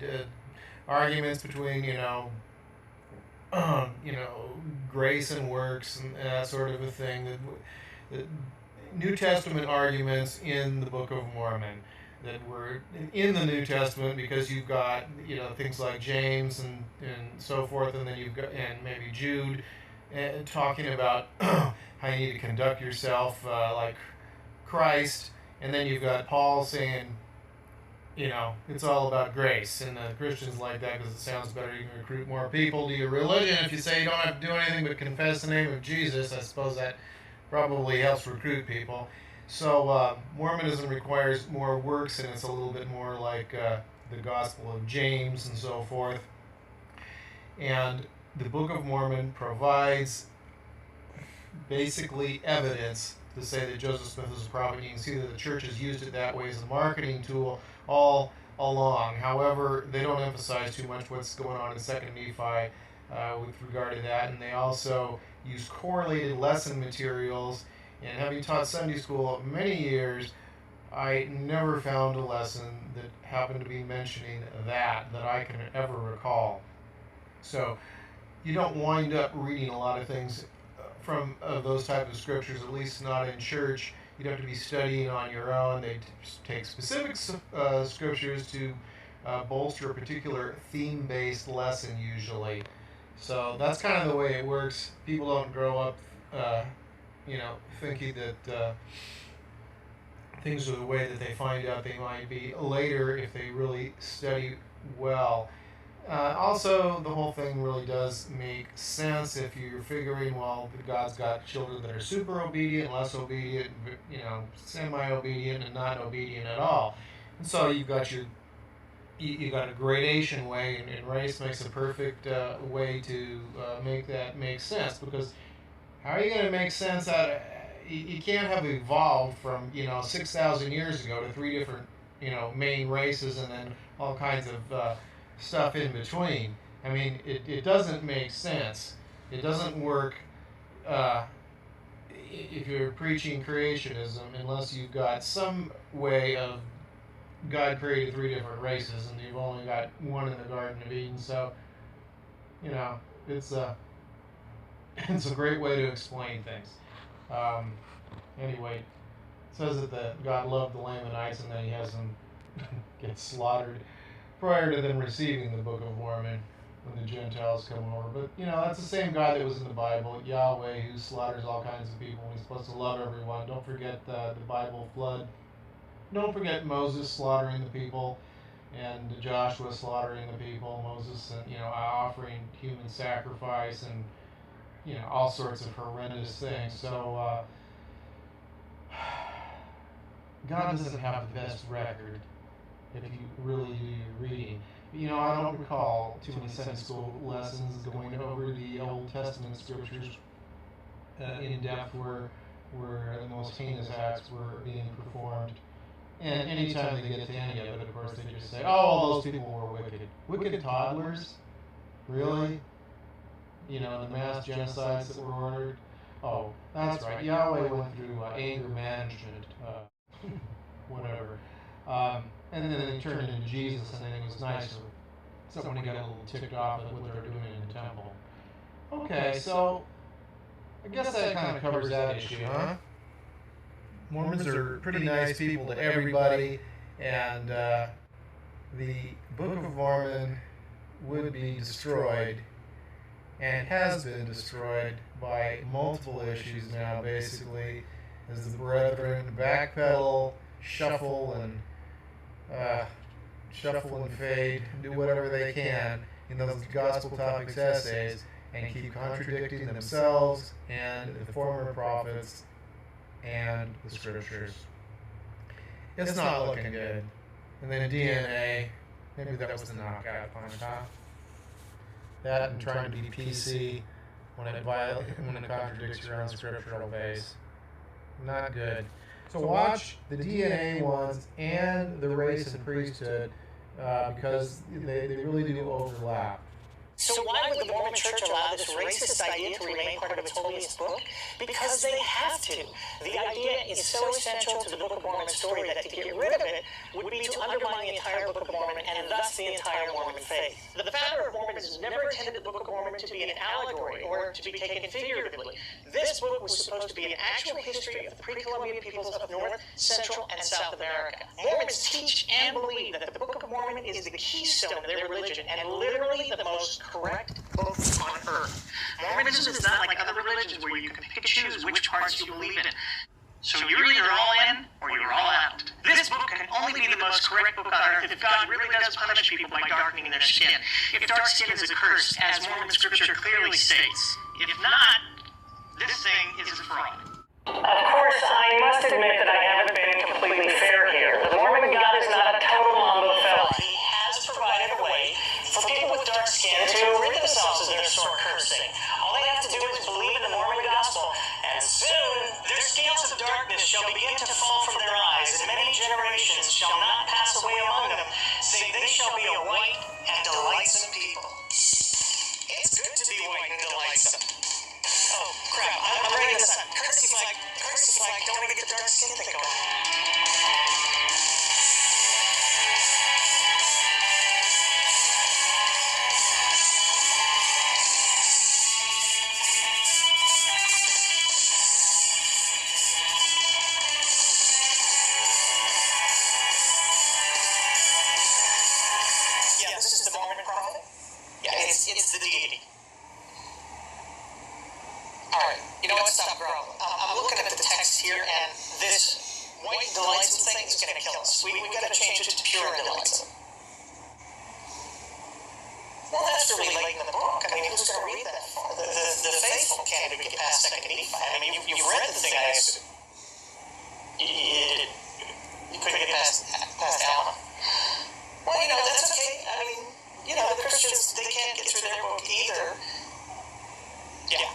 arguments between, grace and works and that sort of a thing. The New Testament arguments in the Book of Mormon that were in the New Testament, because you've got things like James and so forth, and then you've got and maybe Jude talking about how you need to conduct yourself like Christ, and then you've got Paul saying it's all about grace, and Christians like that because it sounds better. You can recruit more people to your religion if you say you don't have to do anything but confess the name of Jesus. I suppose that probably helps recruit people. So Mormonism requires more works, and it's a little bit more like the Gospel of James and so forth. And the Book of Mormon provides basically evidence to say that Joseph Smith was a prophet. You can see that the church has used it that way as a marketing tool all along. However, they don't emphasize too much what's going on in 2nd Nephi with regard to that, and they also use correlated lesson materials. And having taught Sunday school many years, I never found a lesson that happened to be mentioning that I can ever recall. So you don't wind up reading a lot of things from those type of scriptures, at least not in church. You'd have to be studying on your own. They take specific scriptures to bolster a particular theme-based lesson usually. So that's kind of the way it works. People don't grow up thinking that things are the way that they find out they might be later if they really study well. Also, the whole thing really does make sense if you're figuring, well, God's got children that are super obedient, less obedient, semi-obedient, and not obedient at all. And so you've got a gradation way, and race makes a perfect way to make that make sense, because how are you going to make sense out of, you can't have evolved from 6,000 years ago to 3 different main races and then all kinds of stuff in between. I mean, it doesn't make sense. It doesn't work if you're preaching creationism unless you've got some way of God created 3 different races and you've only got one in the Garden of Eden. So it's a great way to explain things. Anyway, it says that God loved the Lamanites and then he has them get slaughtered prior to them receiving the Book of Mormon when the Gentiles come over. But, that's the same God that was in the Bible, Yahweh, who slaughters all kinds of people. He's supposed to love everyone. Don't forget the Bible flood. Don't forget Moses slaughtering the people and Joshua slaughtering the people. Moses, offering human sacrifice and, all sorts of horrendous things. So, God doesn't have the best record if you really do your reading. I don't recall too many Sunday school lessons going over the Old Testament scriptures in depth where the most heinous acts were being performed. And anytime they get to any of it, of course, they just say, oh, all those people were wicked. Wicked toddlers? Really? The mass genocides that were ordered? Oh, that's right. Yahweh went through anger management, whatever. And then they turned it into Jesus, and then it was nicer. Except when he got a little ticked off at what they were doing in the temple. Okay, so I guess that kind of covers that issue, huh? Mormons are pretty nice people to everybody, and the Book of Mormon would be destroyed, and has been destroyed by multiple issues now, basically, as the brethren backpedal, shuffle, and fade, do whatever they can in those gospel topics essays, and keep contradicting themselves and the former prophets and the scriptures. It's not looking good. And then DNA, maybe that was the knockout punch, huh? That and trying to be PC when it contradicts your own scriptural base. Not good. So watch the DNA ones and the race and priesthood because they really do overlap. So why would the Mormon Church allow this racist idea to remain part of its holiest book? Because they have to. The idea is so essential to the Book of Mormon story that to get rid of it would be to undermine the entire Book of Mormon and thus the entire Mormon faith. The founder of Mormonism never intended the Book of Mormon to be an allegory or to be taken figuratively. This book was supposed to be an actual history of the pre-Columbian peoples of North, Central, and South America. Mormons teach and believe that the Book of Mormon is the keystone of their religion and literally the most correct book on earth. Mormonism is not like other religions where you can pick and choose which parts you believe in. So you're either all in or you're all out. This book can only be the most correct book on earth if God really does punish people by darkening their skin. If dark skin is a curse, as Mormon scripture clearly states. If not, this thing is a fraud. Of course, I must admit that I haven't been completely fair here. The Mormon God is not a total mambo fella. He has provided a way for people with dark skin to rid themselves of their sore cursing. All they have to do is believe in the Mormon gospel, and soon their scales of darkness shall begin to fall from their eyes, and many generations shall not pass away among them, save they shall be a white and delightsome people. It's good to be white and delightsome. Oh, crap, I'm ready to sun. Courtesy flag, don't want to get the dark skin thing going. Yeah, this is the Mormon prophet. Yeah, it's the deity. Alright, you know what? Stop growling. I'm looking at the text here, and this white and delightsome thing is going to kill us. We got to change it to pure and delightsome. Well, that's really late in the book. I mean, who's going to read that far? The faithful can't even get past 2nd Nephi. I mean, you've read the thing, I assume. You couldn't get past Alma. Well, you know, that's okay. I mean, you know, the Christians, they can't get through their book either. Yeah.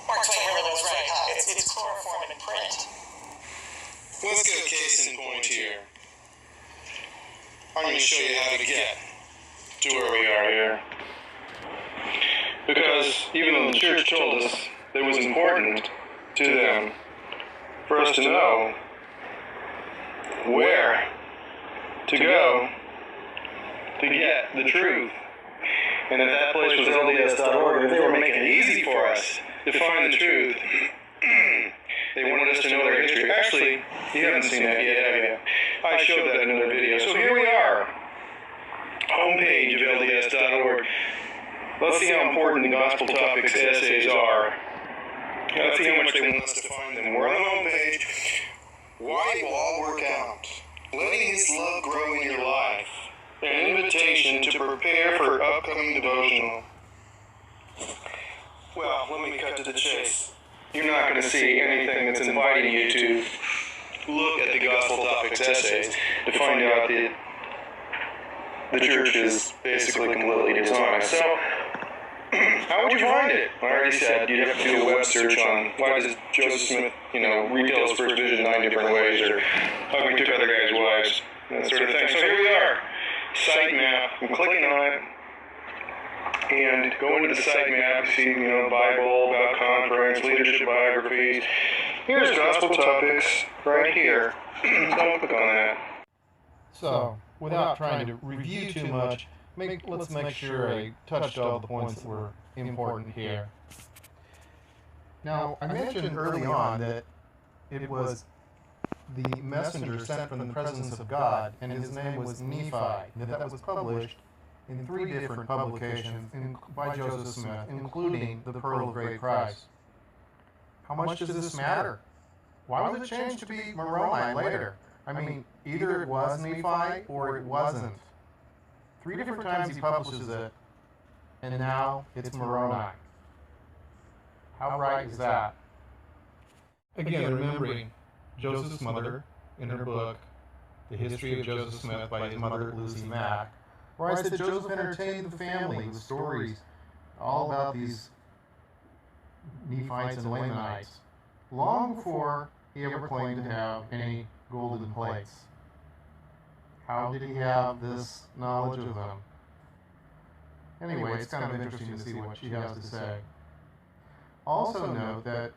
Mark Twain really was right, huh? It's chloroform in print. Let's get a case in point here. I'm going to show you how to get to where we are here. Because even though the church told us that it was important to them for us to know where to go to get the truth, and that place was LDS.org, they were making it easy for us to find the truth. They wanted us to know their history. Actually, you haven't seen that yet, have you? I showed that in another video. So here we are, homepage of LDS.org. Let's see how important the Gospel Topics essays are. Let's see how much they want us to find them. We're on the homepage. Why it will all work out. Letting His love grow in your life. An invitation to prepare for upcoming devotional. Well, let me cut to the chase. You're not going to see anything that's inviting you to look at the Gospel Topics essays to find out that the church is basically completely dishonest. So, how would you find it? I already said you'd have to do a web search on why does Joseph Smith, retell his first vision 9 different ways, or how come he took other guys' wives, that sort of thing. So here we are. Site map. I'm clicking on it. And go into the site map, see, Bible, about conference, leadership biographies. Here's Gospel Topics right here. Don't click on that. So, without trying to review too much, let's make sure I touched all the points that were important here. Now, I mentioned early on that it was the messenger sent from the presence of God, and his name was Nephi, that was published in 3 different publications by Joseph Smith, including the Pearl of Great Price. How much does this matter? Why was it changed to be Moroni later? I mean, either it was Nephi or it wasn't. 3 different times he publishes it, and now it's Moroni. How right is that? Again, remembering Joseph's mother in her book, The History of Joseph Smith by his mother, Lucy Mack, writes that Joseph entertained the family with stories all about these Nephites and Lamanites long before he ever claimed to have any golden plates. How did he have this knowledge of them? Anyway, it's kind of interesting to see what she has to say. Also note that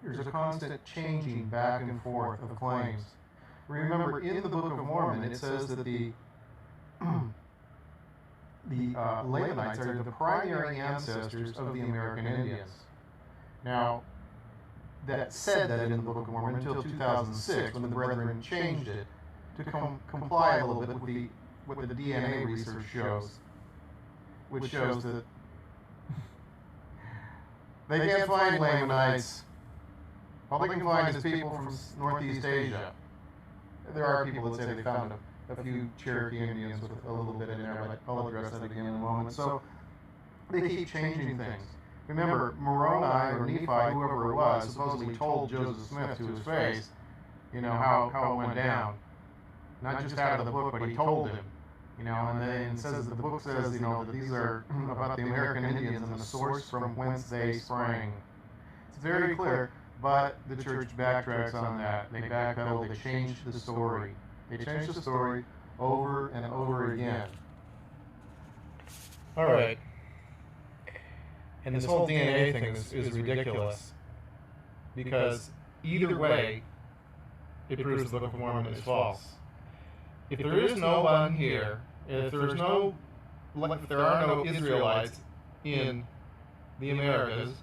there's a constant changing back and forth of claims. Remember, in the Book of Mormon, it says that the Lamanites are the primary ancestors of the American Indians. Now, that said that in the Book of Mormon until 2006, when the Brethren changed it to comply a little bit with what the DNA research shows, which shows that they can't find Lamanites. All they can find is people from Northeast Asia. There are people that say they found a few Cherokee Indians with a little bit in there, but I'll address that again in a moment. So they keep changing things. Remember, Moroni or Nephi, whoever it was, supposedly told Joseph Smith to his face, how it went down. Not just out of the book, but he told him. And then it says, the book says, that these are about the American Indians and the source from whence they sprang. It's very clear, but the church backtracks on that. They backpedal, they change the story. They change the story over and over again. All right. And this whole DNA thing is ridiculous. Because either way, it proves the Book of Mormon is false. If there is no one here, if there are no Israelites in the Americas,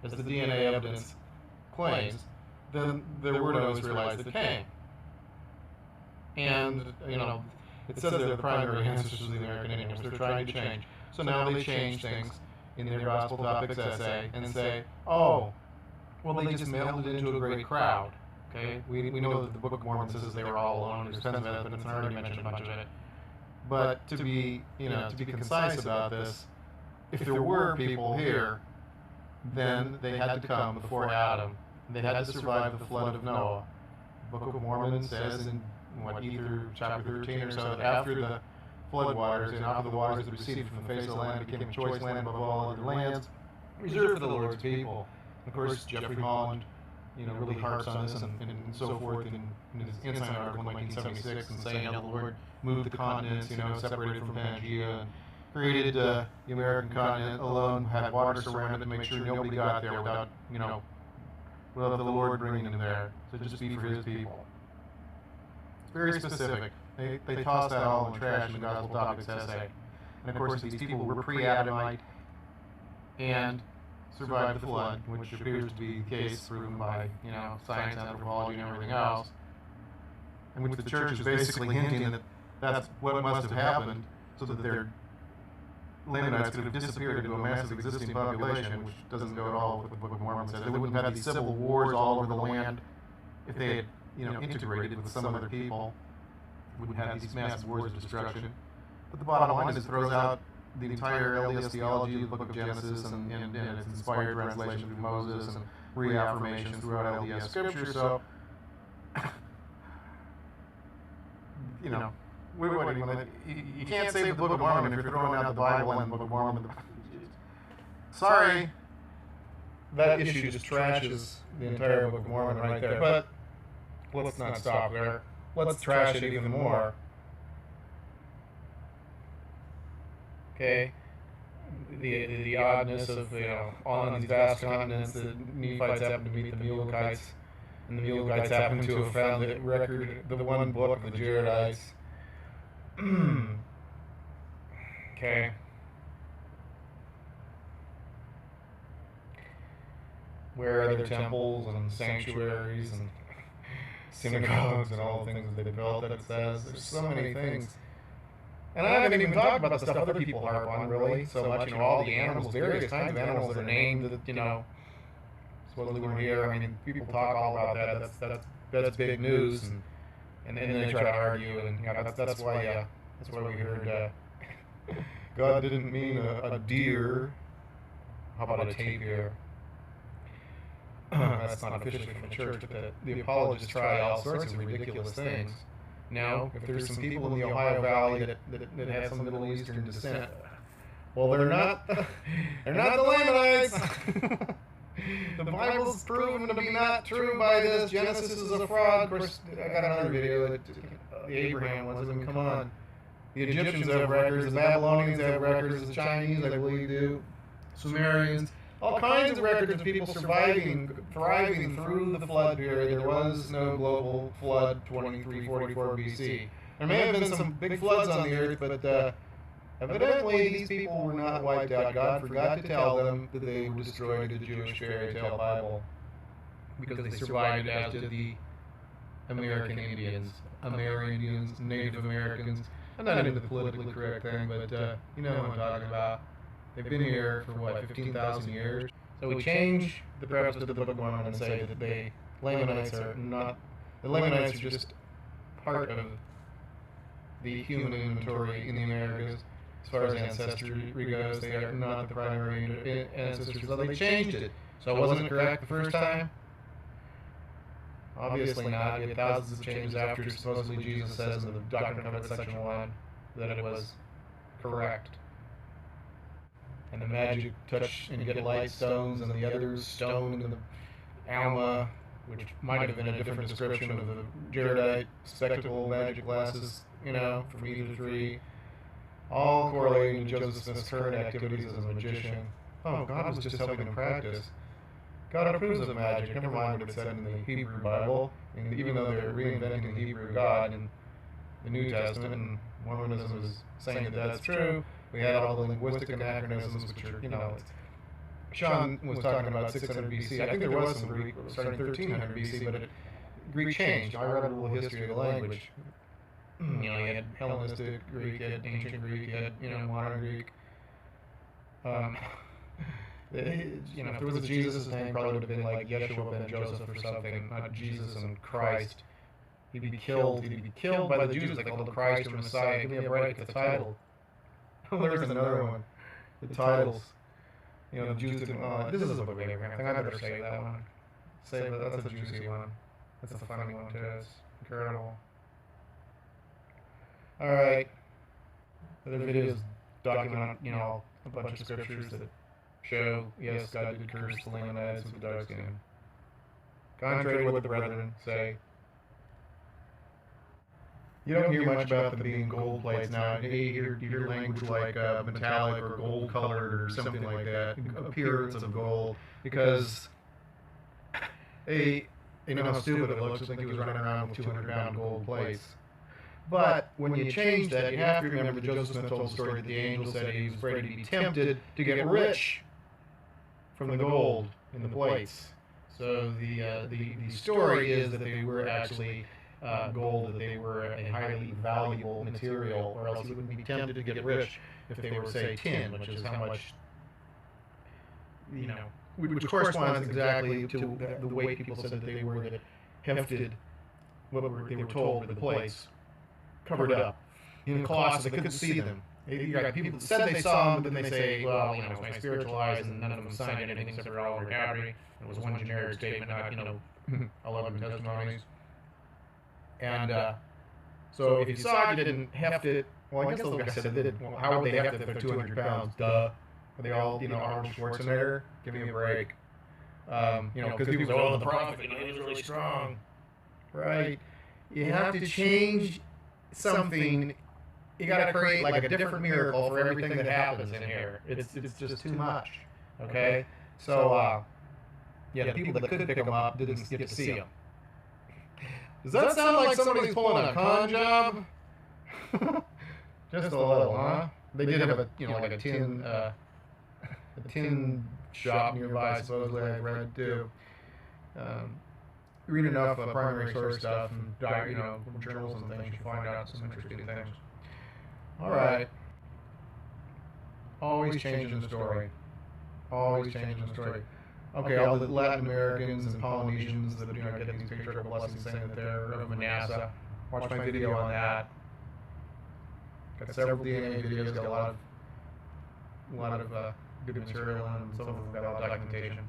as the DNA evidence claims, then there were no Israelites that came. And, it says they're the primary ancestors of the American Indians. They're trying to change. So now they change things in their Gospel Topics essay and say, oh, well, they just mailed it into a great crowd. Okay, we know that the Book of Mormon says they were all alone. There's tons of evidence, and I already mentioned a bunch of it. But to be concise about this, if there were people here, then they had to come before Adam. They had to survive the flood of Noah. The Book of Mormon says in either chapter 13 or so, that after the flood waters and after the waters that receded from the face of the land became a choice land above all other lands, reserved for the Lord's people. Of course, Jeffrey Holland really harps on this and so forth in his Insight article in 1976 and saying how the Lord moved the continents, separated from Pangea and created the American continent alone, had water surrounded to make sure nobody got there without the Lord bringing them there. So just be for His people. It's very specific. They toss that all in the trash in the Gospel Topics essay. And of course, these people were pre-Adamite and survived the flood, which appears to be the case proven by, science, anthropology, and everything else, in which the church is basically hinting that that's what must have happened so that their Lamanites could have disappeared into a massive existing population, which doesn't go at all with what the Book of Mormon says. They wouldn't have had these civil wars all over the land if they had, integrated with some other people. Wouldn't have these massive wars of destruction. But the bottom line is it throws out the entire LDS theology, the Book of Genesis, and its inspired translation through Moses and reaffirmations throughout LDS Scripture. So, you can't save the Book of Mormon if you're throwing out the Bible and the Book of Mormon. Sorry, that issue just trashes the entire Book of Mormon right there. But let's not stop there. Let's trash it even more. Okay, the oddness of on these vast continents, the Nephites happen to meet the Mulekites, and the Mulekites happen to have found the one book of the Jaredites. Okay. Where are their temples and sanctuaries and synagogues and all the things that they built that it says? There's so many things. And I haven't even talked about the stuff other people harp on, really, so much, all the animals, various kinds of animals that are named that, supposedly weren't here. I mean, people talk all about that. That's big news, and then they try to argue, and that's why we heard God didn't mean a deer. How about a tapir? That's not officially from the church, but the apologists try all sorts of ridiculous things. Now, if there's some people in the Ohio Valley that have some Middle Eastern descent, well, they're not the Lamanites. The Bible's proven to be not true by this. Genesis is a fraud. Of course, I got another video that the Abraham ones. I mean, come on. The Egyptians have records, the Babylonians have records, the Chinese, I believe, do, Sumerians, all kinds of records of people surviving, thriving through the flood period. There was no global flood 2344 BC. There may have been some big floods on the earth, but evidently these people were not wiped out. God forgot to tell them that they were destroyed in the Jewish fairy tale Bible because they survived, as did the American Indians, Amerindians, Native Americans. I'm not into the politically correct thing, but you know what I'm talking about. They've been here for what, 15,000 years? So we change the preface to the Book of Mormon and say that the Lamanites are not, the Lamanites are just part of the human inventory in the Americas. As far as ancestry goes, they are not the primary ancestors, so they changed it. So wasn't it correct the first time? Obviously not. We had thousands of changes after supposedly Jesus says in the Doctrine and Covenants section 1 that it was correct. And the magic touch and get light stones and the other stone in the Alma, which might have been a different description of the Jaredite spectacle magic glasses, you know, from either tree, all correlating to Joseph Smith's current activities as a magician. Oh, God was just helping him practice. God approves of magic. Never mind what it said in the Hebrew Bible. And even though they're reinventing the Hebrew God in the New Testament, and Mormonism is saying that that's true, we had all the linguistic anachronisms, which are, you know, Sean was talking about 600 BC. I think there was some Greek starting 1300 BC, but Greek changed. I read a little history of the language. You know, you had Hellenistic Greek, you had ancient Greek, you had, you know, modern Greek. You know, if there was a Jesus, his name probably would have been like Yeshua ben Joseph or something, not Jesus and Christ. He'd be killed by the Jews. They called him Christ or Messiah. Give me a break, it's a title. There's another one. The titles. You know, the Jews didn't, this is a Book of Abraham thing. I better say that one. Save that, that's a juicy one. That's a funny one too. It's incredible. Alright. Other videos document, you know, a bunch of scriptures that show, yes, God did curse the Lamanites with the dark skin. Contrary to what the brethren say. You don't hear much about them being gold plates now. You hear language like metallic or gold colored or something like that, appearance of gold, because they know how stupid it looks. I think he was running around with 200-pound gold plates. But when you change that, you have to remember that Joseph Smith told the story that the angel said he was afraid to be tempted to get rich from the gold in the plates. So the story is that they were actually gold, that they were a highly valuable material, or else he wouldn't be tempted to get rich if they were, say, tin, which is how much, you know, which corresponds exactly to the weight people said that they were, that hefted what they were told were the plates, covered up in cloths so they couldn't see them. You got people that said they saw them, but then they say, well, you know, it's my spiritual eyes, and none of them signed anything except for Oliver Cowdery. It was one generic statement, not, you know, 11 testimonies. And so if you saw it, you didn't heft it. Well, I guess those guys said they did. Well, how would they heft it if they're 200 pounds? Duh. Are they all, you know, Arnold Schwarzenegger? Give me a break. You know, because people say, oh, the prophet, you know, he was really strong. Right? You have to change something. You got to create like a different miracle for everything that happens in here. It's just too much. Okay? So, yeah, the people that could pick them up didn't get to see them. Does that sound like somebody's pulling a con job? Just a little, huh? They did have a, you know, like a tin shop nearby, supposedly, I read too. Read enough primary source stuff and, you know, from journals and things, you find out some interesting things. All right. Always changing the story. Always changing the story. Okay, all the Latin Americans and Polynesians that, you know, get these patriarchal blessings saying that they're of Manasseh. Watch my video on that. Got several DNA videos, got a lot of good material, and some of them got a lot of documentation.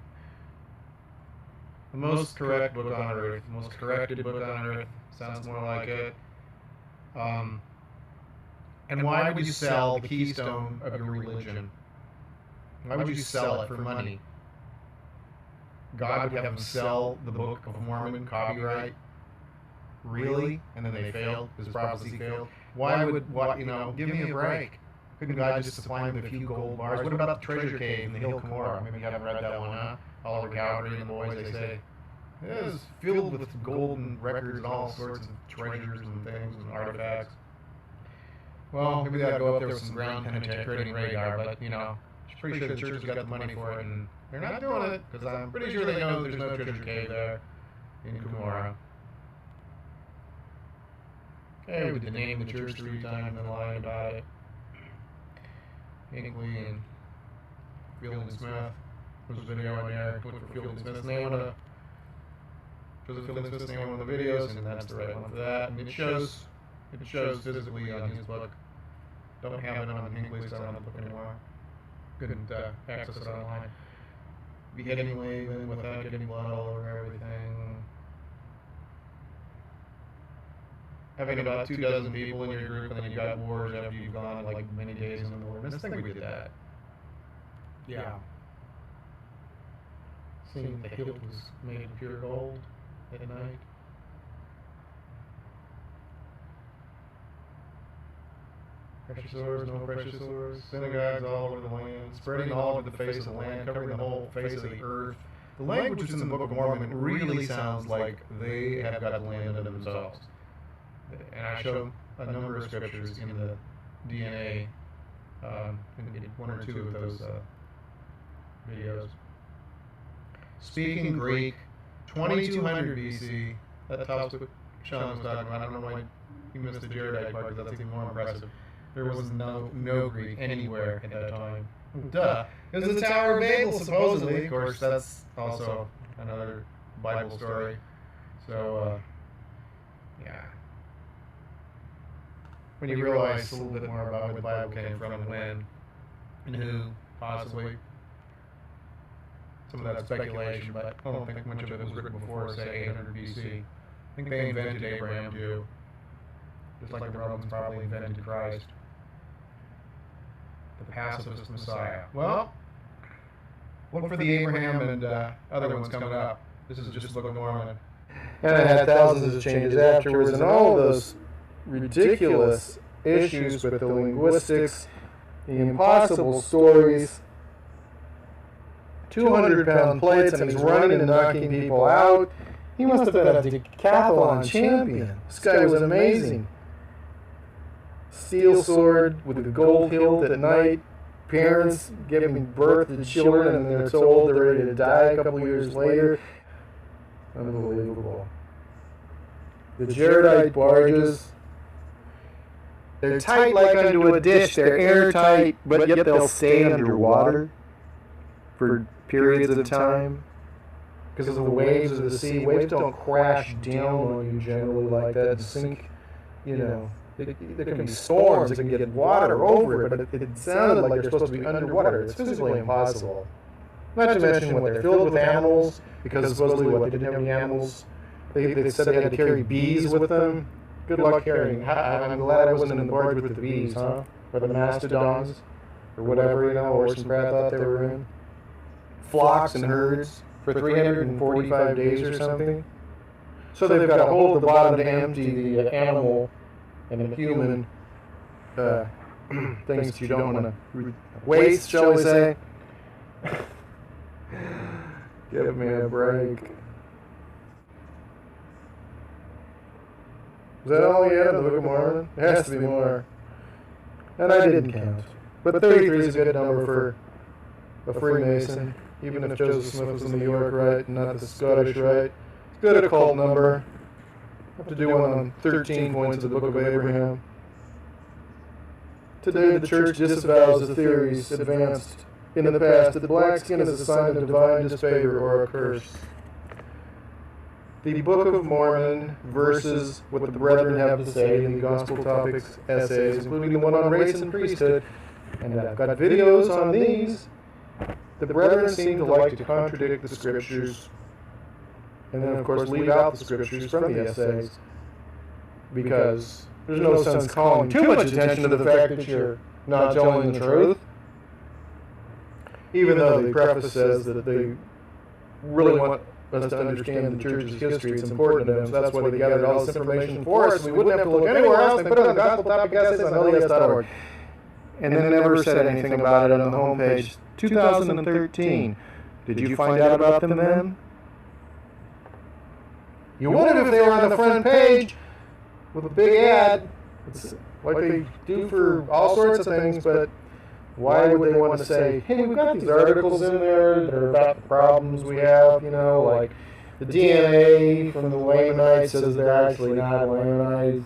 The most correct book on earth, the most corrected book on earth, sounds more like it. And why would you sell the keystone of your religion? Why would you sell it for money? God would have them sell the Book of Mormon, copyright, really? And then they failed, his prophecy failed. Why, give me a break. Couldn't God just supply me with a few gold bars? What about the treasure cave in the Hill Cumorah? Maybe you haven't read that one, huh? Oliver Cowdery and the boys, they say. It was filled with golden records and all sorts of treasures and things and artifacts. Well, maybe they'll go up there with some ground penetrating radar, but, I'm pretty sure the church has got the money for it, and they're not doing it, because I'm pretty sure they know there's no treasure cave there in Cumorah. Okay, we did name the church 3 times and then lied about it. Hinckley and Fielding Smith. There's a video in there. Look for Fielding Smith's name on the Fielding Smith's name on one of the videos, and that's the right one for that. And it shows physically on his book. Don't have it on Hinckley's, so I don't have the book anymore. Couldn't access it online. Beheading Laban without getting blood all over everything. Having about 24 people in your group, and then you've got wars after you've gone like many days in the wilderness. I think we did that. Yeah. Seeing the hilt was made of pure gold at night. Precious ores, no precious ores. Synagogues all over the land, spreading all over the face of the land, covering the whole face of the earth. The language that's in the Book of Mormon really sounds like they have got the land unto themselves. And I show a number of scriptures in the DNA, in 1 or 2 of those videos. Speaking Greek, 2200 BC. That tops what Sean was talking about. I don't know why he missed the Jaredite part, because that's even more impressive. There was no Greek anywhere at that time. Duh. It was the Tower of Babel, supposedly. Of course, that's also another Bible story. So, yeah. When you realize a little bit more about where the Bible came from and when and who, possibly. Some of that speculation, but I don't think much of it was written before, say, 800 BC. I think they invented Abraham, too. Just like the Romans probably invented Christ. The pacifist Messiah. Well, look for the Abraham and other ones coming up. This is just the Book of Mormon. And it had thousands of changes afterwards, and all those ridiculous issues with the linguistics, the impossible stories, 200-pound plates, and he's running and knocking people out. He must have been a decathlon champion. This guy was amazing. Steel sword with a gold hilt at night. Parents giving birth to children, and they're so old they're ready to die a couple years later. Unbelievable. The Jaredite barges. They're tight like unto a dish. They're airtight, but yet they'll stay underwater for periods of time because of the waves of the sea. Waves don't crash down on you generally like that and sink, There can be storms that can get water over it, but it sounded like they're supposed to be underwater. It's physically impossible. Not to mention when they're filled with animals, because supposedly they didn't have any animals. They said they had to carry bees with them. Good luck carrying. I'm glad I wasn't in the barge with the bees, huh? Or the mastodons, or whatever, Orson Pratt thought they were in. Flocks and herds for 345 days or something. So they've got to hold the bottom to empty the animal and the human things that you don't want to waste, shall we say. Give me a break. Is that all we had in the Book of Mormon? It has to be more. And I didn't count. But 33 is a good number for a Freemason, even if Joseph Smith was in the York Rite and not the Scottish Rite. It's a good occult number. I have to do one on 13 points of the Book of Abraham. Today the Church disavows the theories advanced in the past that the black skin is a sign of divine disfavor or a curse. The Book of Mormon versus what the brethren have to say in the Gospel Topics essays, including the one on race and priesthood, and I've got videos on these. The brethren seem to like to contradict the scriptures, and then of course leave out the scriptures from the essays, because there's no sense calling too much attention to the fact that you're not telling the truth, even though the preface says that they really want us to understand the church's history. It's important to them, so that's why they gathered all this information for us. We wouldn't have to look anywhere else. They put it on gospel-topic-essays on LDS.org. And then never said anything about it on the homepage. 2013. Did you find out about them then? You would have if they were on the front page with a big ad. It's like they do for all sorts of things, but why would they want to say, hey, we've got these articles in there that are about the problems we have, like the DNA from the Lamanites says they're actually not Lamanites,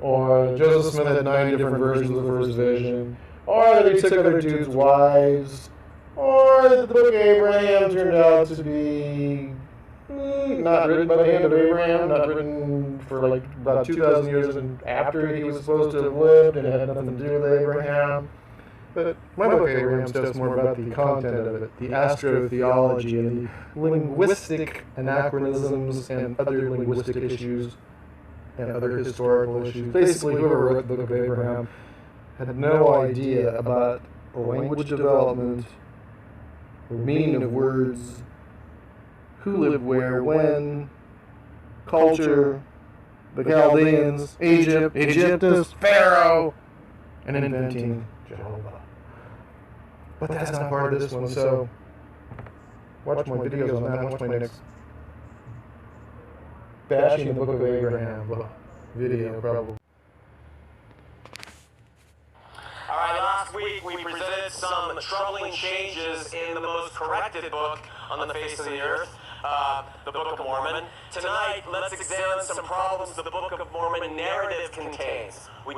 or Joseph Smith had 9 different versions of the first vision, or that he took other dudes' wives, or that the book of Abraham turned out to be not written by the hand of Abraham, not written for like about 2,000 years after he was supposed to have lived, and it had nothing to do with Abraham. But my book, Abraham, stuff's more about the content of it, the astrotheology and the linguistic anachronisms and other linguistic issues and other historical issues. Basically, whoever wrote the book of Abraham had no idea about the language development, the meaning of words, who lived where, when, culture, the Chaldeans, Egypt, Egyptus, Pharaoh, and inventing Jehovah. But that's not part of this one, so watch my videos on that. Watch my next bashing the book of Abraham video, probably. Alright, last week we presented some troubling changes in the most corrected book on the face of the earth, the Book of Mormon. Tonight, let's examine some problems the Book of Mormon narrative contains. We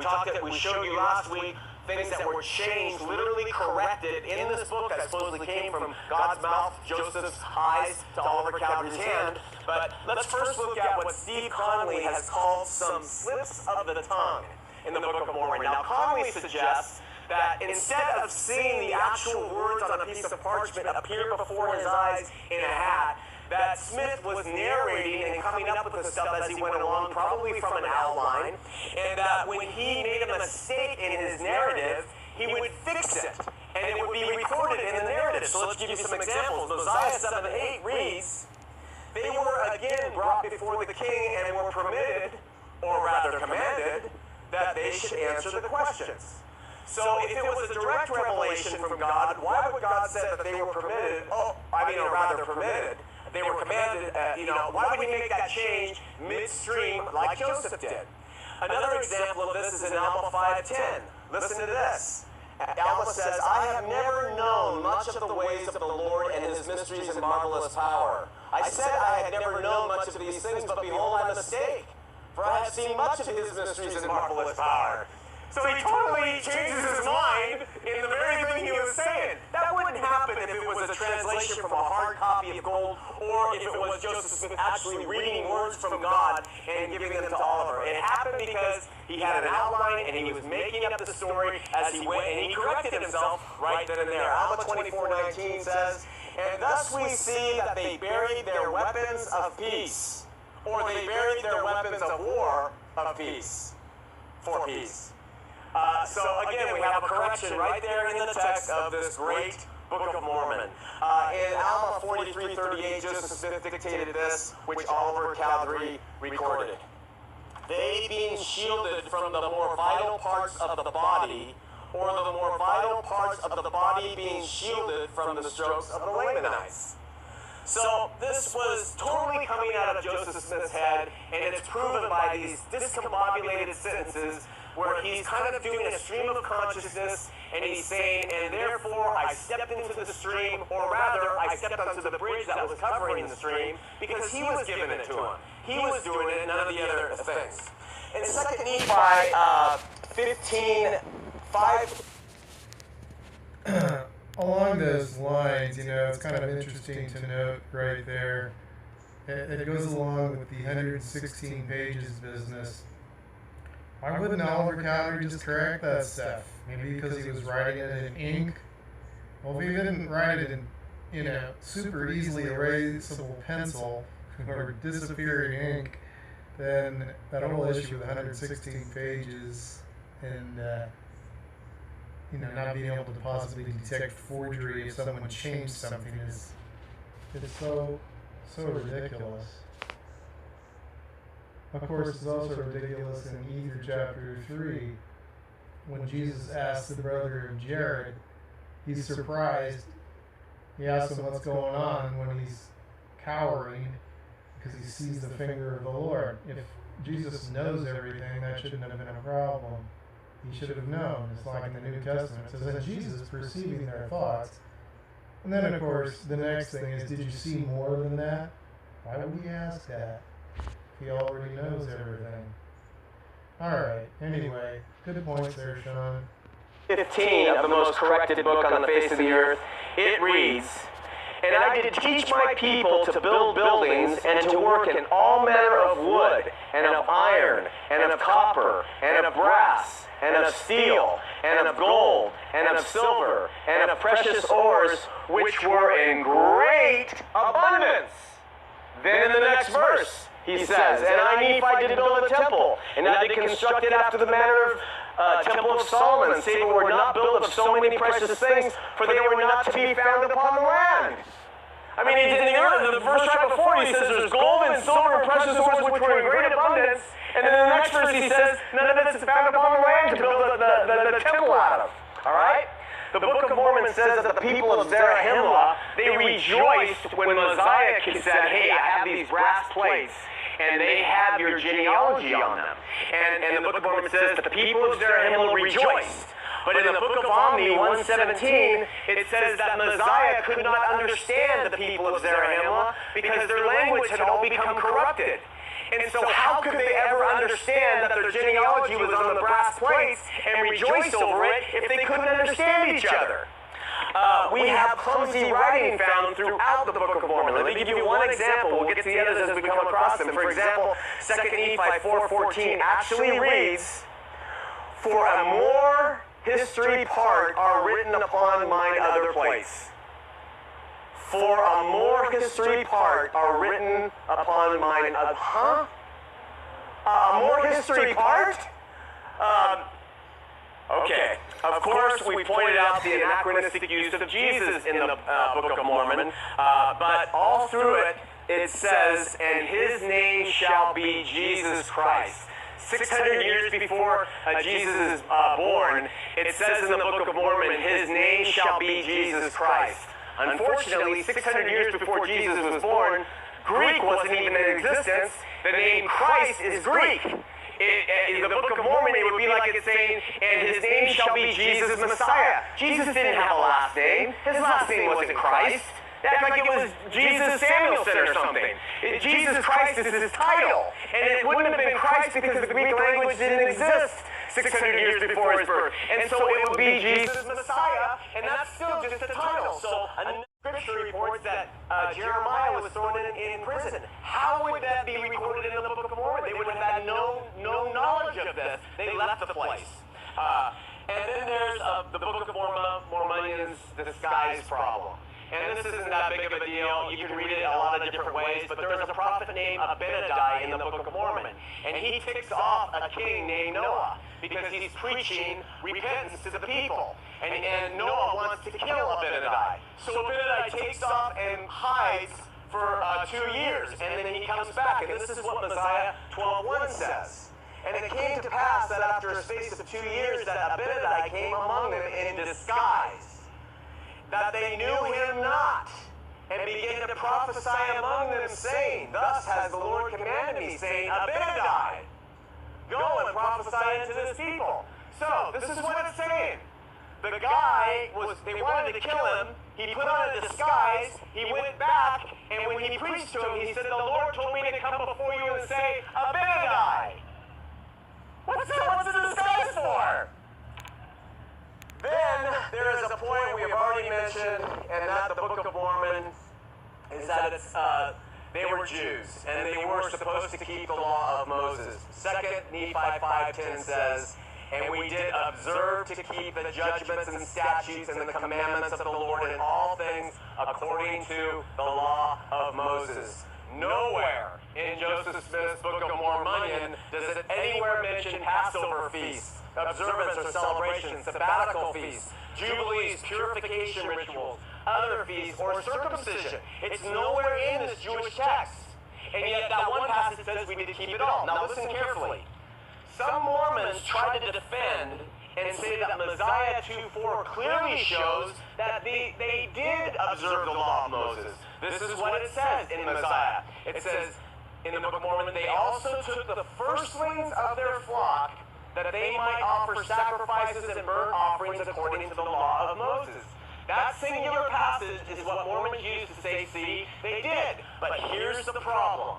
showed you last week things that were changed, literally corrected in this book that supposedly came from God's mouth, Joseph's eyes, to Oliver Cowdery's hand. But let's first look at what Steve Conley has called some slips of the tongue in the Book of Mormon. Now, Conley suggests that instead of seeing the actual words on a piece of parchment appear before his eyes in a hat, that Smith was narrating and coming up with the stuff as he went along, probably from an outline, and that when he made a mistake in his narrative, he would fix it, and it would be recorded in the narrative. So let's give you some examples. Mosiah 7:8 reads, "They were again brought before the king and were permitted, or rather commanded, that they should answer the questions." So if it was a direct revelation from God, why would God say that they were permitted, or rather permitted, they were commanded, why would he make that change midstream like Joseph did? Another example of this is in Alma 5:10. Listen to this. Alma says, "I have never known much of the ways of the Lord and his mysteries and marvelous power. I said I had never known much of these things, but behold, I mistake. For I have seen much of his mysteries and marvelous power." So he totally changes his mind in the very thing he was saying. That wouldn't happen if it was a translation from a hard copy of gold, or if it was Joseph Smith actually reading words from God and giving them to Oliver. It happened because he had an outline and he was making up the story as he went, and he corrected himself right then and there. Alma 24:19 says, "And thus we see that they buried their weapons of peace, or they buried their weapons of war of peace, for peace." So again, we have a correction right there in the text of this great Book of Mormon. In Alma 43:38, Joseph Smith dictated this, which Oliver Cowdery recorded. "They being shielded from the more vital parts of the body, or the more vital parts of the body being shielded from the strokes of the Lamanites." So this was totally coming out of Joseph Smith's head, and it's proven by these discombobulated sentences where he's kind of doing a stream of consciousness, and he's saying, "And therefore I stepped into the stream," or rather, "I stepped onto the bridge that was covering the stream," because he was giving it to him. He was doing it, none of the other things. In 2 Nephi 15:5. Along those lines, it's kind of interesting to note right there. It goes along with the 116 pages business. Why wouldn't Oliver Cowdery just correct that stuff? Maybe because he was writing it in ink? Well, if he didn't write it in super easily erasable pencil or disappearing ink, then that whole issue with 116 pages and not being able to possibly detect forgery if someone changed something is so So ridiculous. Of course, it's also ridiculous in Ether chapter 3 when Jesus asks the brother of Jared. He's surprised. He asks him what's going on when he's cowering because he sees the finger of the Lord. If Jesus knows everything, that shouldn't have been a problem. He should have known. It's like in the New Testament. It says that Jesus perceiving their thoughts. And then, of course, the next thing is, did you see more than that? Why would he ask that? He already knows everything. Alright, anyway, good points there, Sean. 15 of the most corrected book on the face of the earth, it reads, "And I did teach my people to build buildings and to work in all manner of wood, and of iron, and of copper, and of brass, and of steel, and of gold, and of silver, and of precious ores, which were in great abundance." Then in the next verse, he says, "And I, Nephi, did build a temple, and I did construct it after the manner of temple of Solomon, save it were not built of so many precious things, for they were not to be found upon the land." I mean, in the verse right before, he says there's gold and silver and precious ores which were in great abundance, and then in the next verse he says none of it is found upon the land to build the temple out of. All right? The Book of Mormon says that the people of Zarahemla, they rejoiced when Mosiah said, "Hey, I have these brass plates, and they have your genealogy on them." And the Book of Mormon says that the people of Zarahemla rejoiced. But in the Book of Omni 117, it says that Mosiah could not understand the people of Zarahemla because their language had all become corrupted. And so how could they ever understand that their genealogy was on the brass plates and rejoice over it if they couldn't understand each other? We have clumsy writing found throughout the Book of Mormon. Let me give you one example. We'll get to the others as we come across them. For example, 2 Nephi 4:14 actually reads, "For a more history part are written upon mine other place." For a more history part are written upon mine other... Huh? A more history part? Okay. Of course, we pointed out the anachronistic use of Jesus in the Book of Mormon, but all through it, it says, "And his name shall be Jesus Christ." 600 years before Jesus is born, it says in the Book of Mormon, "His name shall be Jesus Christ." Unfortunately, 600 years before Jesus was born, Greek wasn't even in existence. The name Christ is Greek. In the Book of Mormon, it would be like it's saying, "And his name shall be Jesus Messiah." Jesus didn't have a last name. His last name wasn't Christ. Act like it was Jesus Samuelson or something. Jesus Christ is his title. And it wouldn't have been Christ because the Greek language didn't exist 600 years before his birth. And so it would be Jesus Messiah, and that's still just a title. So another scripture reports that Jeremiah was thrown in prison. How would that be recorded in the Book of Mormon? They would have had no knowledge of this. They left the place. And then there's the Book of Mormon's disguise problem. And this isn't that big of a deal. You can read it a lot of different ways, but there is a prophet named Abinadi in the Book of Mormon. And he ticks off a king named Noah because he's preaching repentance to the people. And Noah wants to kill Abinadi. So Abinadi takes off and hides for 2 years, and then he comes back. And this is what Mosiah 12:1 says. "And it came to pass that after a space of 2 years that Abinadi came among them in disguise, that they knew him not, and began to prophesy among them, saying, Thus has the Lord commanded me, saying, Abinadi, go and prophesy unto this people." So, this is what it's saying. The guy they wanted to kill him, he put on a disguise, he went back, and when he preached to him, he said, "The Lord told me to come before you and say, Abinadi." What's the disguise for? Then there is a point we have already mentioned, and that the Book of Mormon is that they were Jews, and they were supposed to keep the law of Moses. 2 Nephi 5:10 says, "And we did observe to keep the judgments and statutes and the commandments of the Lord in all things according to the law of Moses." Nowhere in Joseph Smith's Book of Mormon does it anywhere mention Passover feasts, observance or celebrations, sabbatical feasts, jubilees, purification rituals, other feasts, or circumcision. It's nowhere in this Jewish text. And yet that one passage says we need to keep it all. Now listen carefully. Some Mormons try to defend and say that Mosiah 2:4 clearly shows that they did observe the law of Moses. This is what it says in Mosiah. It says in the Book of Mormon, they also took the firstlings of their flock that they might offer sacrifices and burnt offerings according to the law of Moses. That singular passage is what Mormons use to say, see, they did. But here's the problem.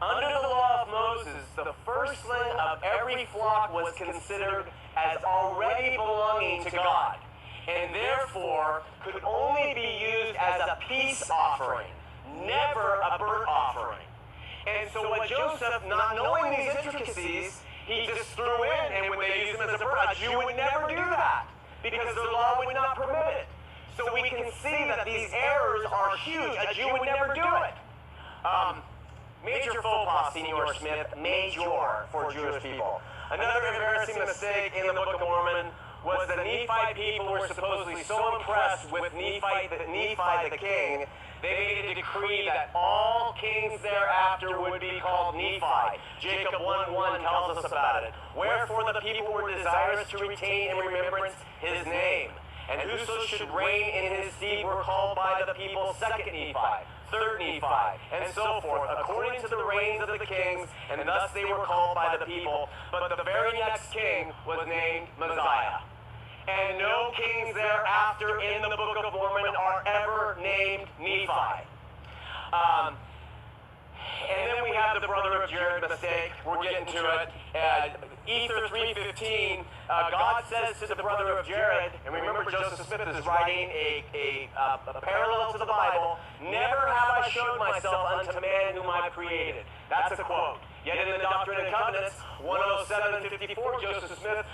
Under the law of Moses, the firstling of every flock was considered as already belonging to God, and therefore could only be used as a peace offering, never a burnt offering. And so what Joseph, not knowing these intricacies, he just threw in, and when they used him as a burnt, a Jew would never do that, because the law would not permit it. So we can see that these errors are huge. A Jew would never do it. Major faux pas, Senior Smith, major for Jewish people. Another embarrassing mistake in the Book of Mormon was the Nephite people were supposedly so impressed with Nephi the king, they made a decree that all kings thereafter would be called Nephi. Jacob 1:1 tells us about it. Wherefore the people were desirous to retain in remembrance his name. And whoso should reign in his seed were called by the people second Nephi, third Nephi, and so forth, according to the reigns of the kings, and thus they were called by the people. But the very next king was named Mosiah. And no kings thereafter in the Book of Mormon are ever named Nephi. And then we have the brother of Jared mistake. We're getting to it. Ether 3:15, God says to the brother of Jared, and remember Joseph Smith is writing a parallel to the Bible, never have I showed myself unto man whom I created. That's a quote. Yet in the Doctrine and Covenants, 107:54, Joseph Smith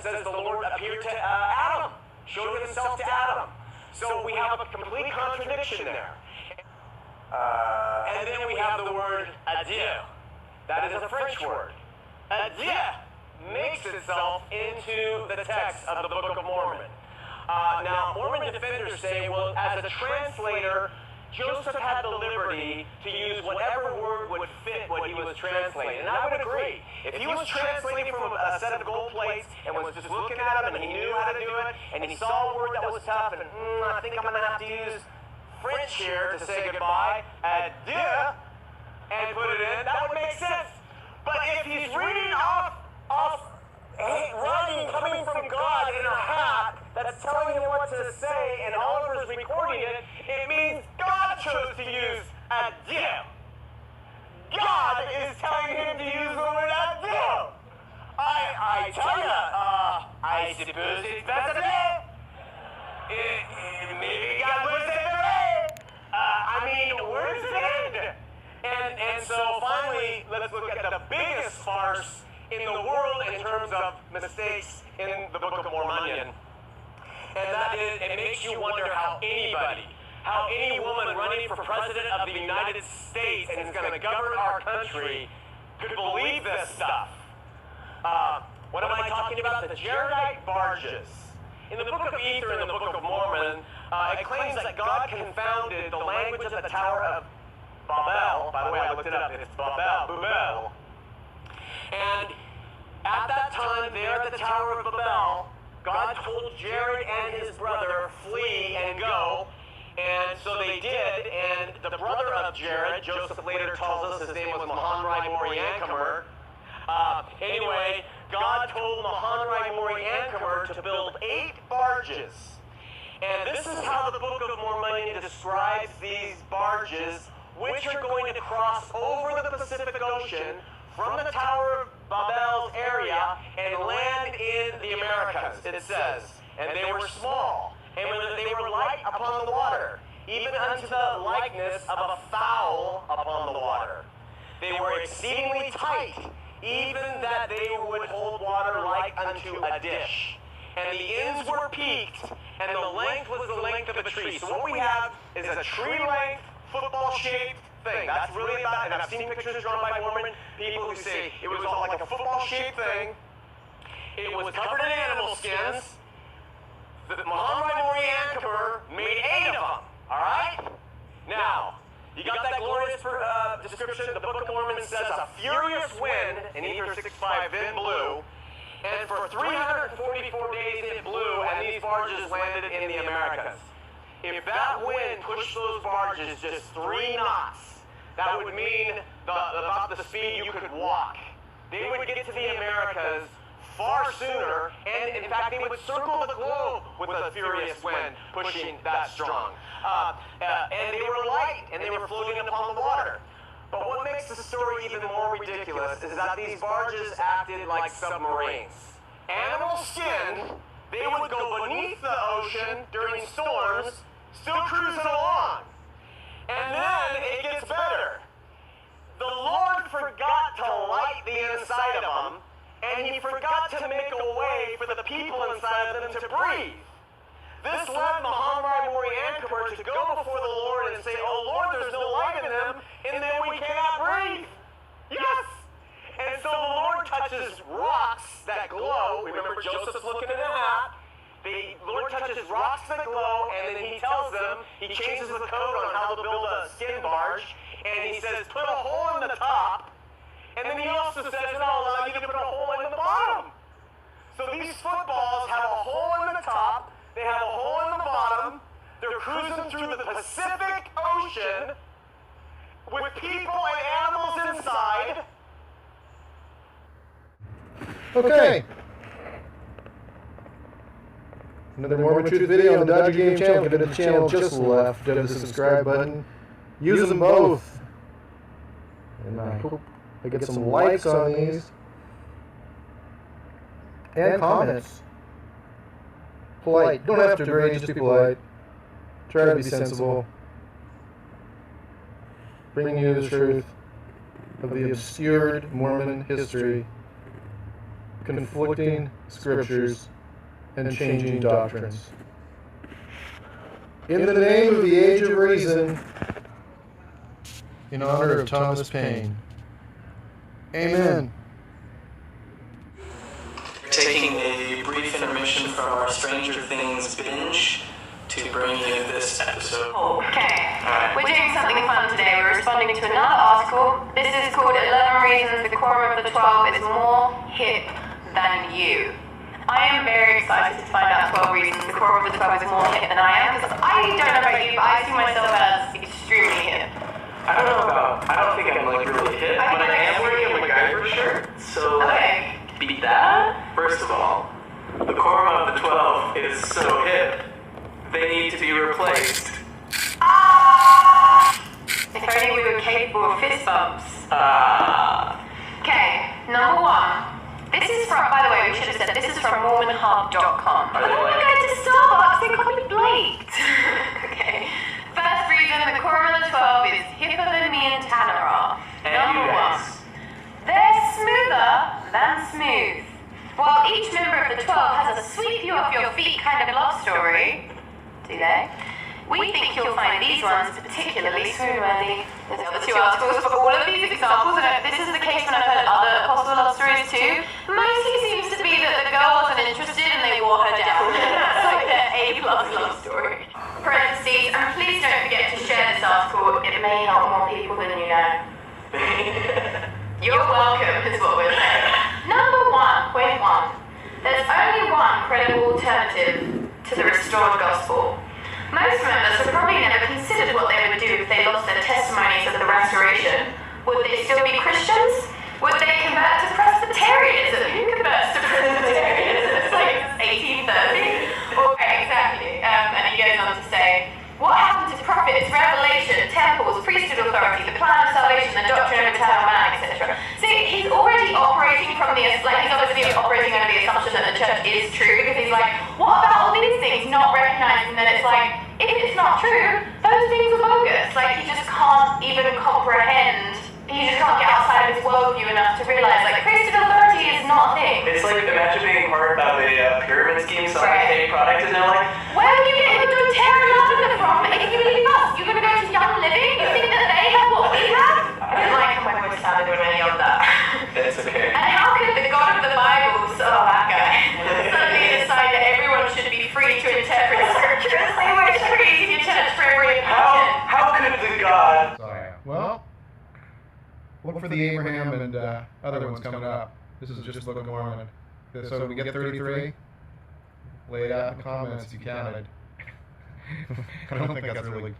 says the Lord appeared to Adam, showed himself to Adam. So we have a complete contradiction there. And then we have the word adieu. That is a French word. Adieu makes itself into the text of the Book of Mormon. Now, Mormon defenders say, well, as a translator, Joseph had the liberty to use whatever word would fit what he was translating. And I would agree. If he was translating from a set of gold plates and was just looking at them and he knew how to do it, and he saw a word that was tough, and I think I'm going to have to use French here to say goodbye, adieu, and put it in, that would make sense. But if he's reading off writing coming from God in a hat that's telling him what to say and Oliver's recording it, it means God chose to use adieu. God is telling him to use the word adieu. I tell you, I suppose it's better there. Maybe God was there. I mean, where's it end? And so finally, let's look at the biggest farce in the world in terms of mistakes in the Book of Mormon. And that is, it makes you wonder how any woman running for president of the United States and is going to govern our country could believe this stuff. What am I talking about? The Jaredite barges. In the Book of Ether and the Book of Mormon, it claims that God confounded the language of the Tower of Babel. By the way, I looked it up. It's Babel. And at that time, there at the Tower of Babel, God told Jared and his brother, flee and go. And so they did, and the brother of Jared, Joseph later tells us his name was Mahanrai Moriankamer. Anyway, God told Mahanrai Moriankamer to build 8 barges. And this is how the Book of Mormon describes these barges, which are going to cross over the Pacific Ocean from the Tower of Babel's area and land in the Americas, it says. And they were small, and they were light upon the water, even unto the likeness of a fowl upon the water. They were exceedingly tight, even that they would hold water like unto a dish. And the ends were peaked, and the length was the length of a tree. So what we have is a tree-length, football-shaped thing. That's really about, and I've seen pictures drawn by Mormon people who say it was all like a football-shaped thing. It was covered in animal skins, the Muhammad Mori Anchor made 8 of them, alright? Now, you got that glorious description. The Book of Mormon says a furious wind, in Ether 6.5, then blew, and for 344 days it blew, and these barges landed in the Americas. If that wind pushed those barges just 3 knots, that would mean about the speed you could walk. They would get to the Americas far sooner, and in fact they would circle the globe with a furious wind pushing that strong. And they were light, and they were floating upon the water. But what makes the story even more ridiculous is that these barges acted like submarines. Animal skinned, they would go beneath the ocean during storms, still cruising along. And then it gets better. The Lord forgot to light the inside of them, and he forgot to make a way for the people inside of them to breathe. This led Muhammad Mori Anchor to go before the Lord and say, "Oh Lord, there's no light in them, and then we cannot breathe." Yes! And so the Lord touches rocks that glow. Remember, Joseph's looking in a hat. The Lord touches rocks that glow, and then he tells them, he changes the code on how to build a skin barge, and he says, put a hole in the top, and then he also says, and I'll allow you to put a hole in the bottom. So these footballs have a hole in the top, they have a hole in the bottom, they're cruising through the Pacific Ocean with people and animals inside. Okay. Another Mormon Truth video on the Dodger Game channel. Get to the channel just left of the subscribe button. Use them both. And I hope I get some likes on these. And comments. Polite. Don't have to agree, just be polite. Try to be sensible. Bring you the truth of the obscured Mormon history, conflicting scriptures, and changing doctrines. In the name of the Age of Reason, in honor of Thomas Paine. Amen. Taking a brief intermission from our Stranger Things binge to bring you this episode. Okay, we're doing something fun today. We're responding to another article. This is called 11 Reasons the Quorum of the 12 is More Hip Than You. I am very excited to find out 12 reasons the Quorum of the 12 is more hip than I am, because I don't know about you, but I see myself as extremely hip. I don't think I'm like really hip, but I am wearing a MacGyver shirt, so Okay. beat that. First of all, the Quorum of the 12 is so hip, they need to be replaced. If only we were capable of fist bumps. Okay, number 1. This is from, by the way, we should have said, this is from MormonHub.com. I don't want to go to Starbucks, they call me Blake. Okay. First reason, the Quorum of the 12 is hipper than me and Tanner are. Number 1. They're smoother than smooth. While each member of the 12 has a sweep you off your feet kind of love story, do they? We think you'll find these ones particularly swoon-worthy. There's the other 2 articles for all of these examples, and this is the case when I've heard other apostle love stories too. Mostly seems to be that the girl wasn't interested and they wore her down. That's like their A+ love story. Parentheses, and please don't forget to share this article. It may help more people than you know. You're welcome, is what we're saying. Number 1.1. There's only one credible alternative to the restored gospel. Most members have probably never considered what they would do if they lost their testimonies of the Restoration. Would they still be Christians? Would they convert to Presbyterianism? Who converts to Presbyterianism? It's like 1830. Okay, exactly. And he goes on to say, what happened to prophets, revelation, temples, priesthood authority, the plan of salvation, the doctrine of eternal man, etc.? See, he's already operating from the, like, he's obviously operating under the assumption that the church is true, because he's like, what about all these things not recognizing that it's like, if it's not true, those things are bogus. Like, he just can't even comprehend, he just can't get outside of his worldview enough to realize, like, priesthood authority is not a thing. It's like, imagine being part of a pyramid scheme selling a fake product, and they're like, where would you get your doTERRA lavender from if you believe us? You're going to go to Young Living? You think that they have what we have? I didn't like how my voice sounded when any of that. That's okay. And how could the God of the Bible, that guy, suddenly decide that everyone should be free to look for the Abraham and other ones coming up. This is just the Book of Mormon. So we get 33. Lay it out in the comments if you counted. I don't think that's really...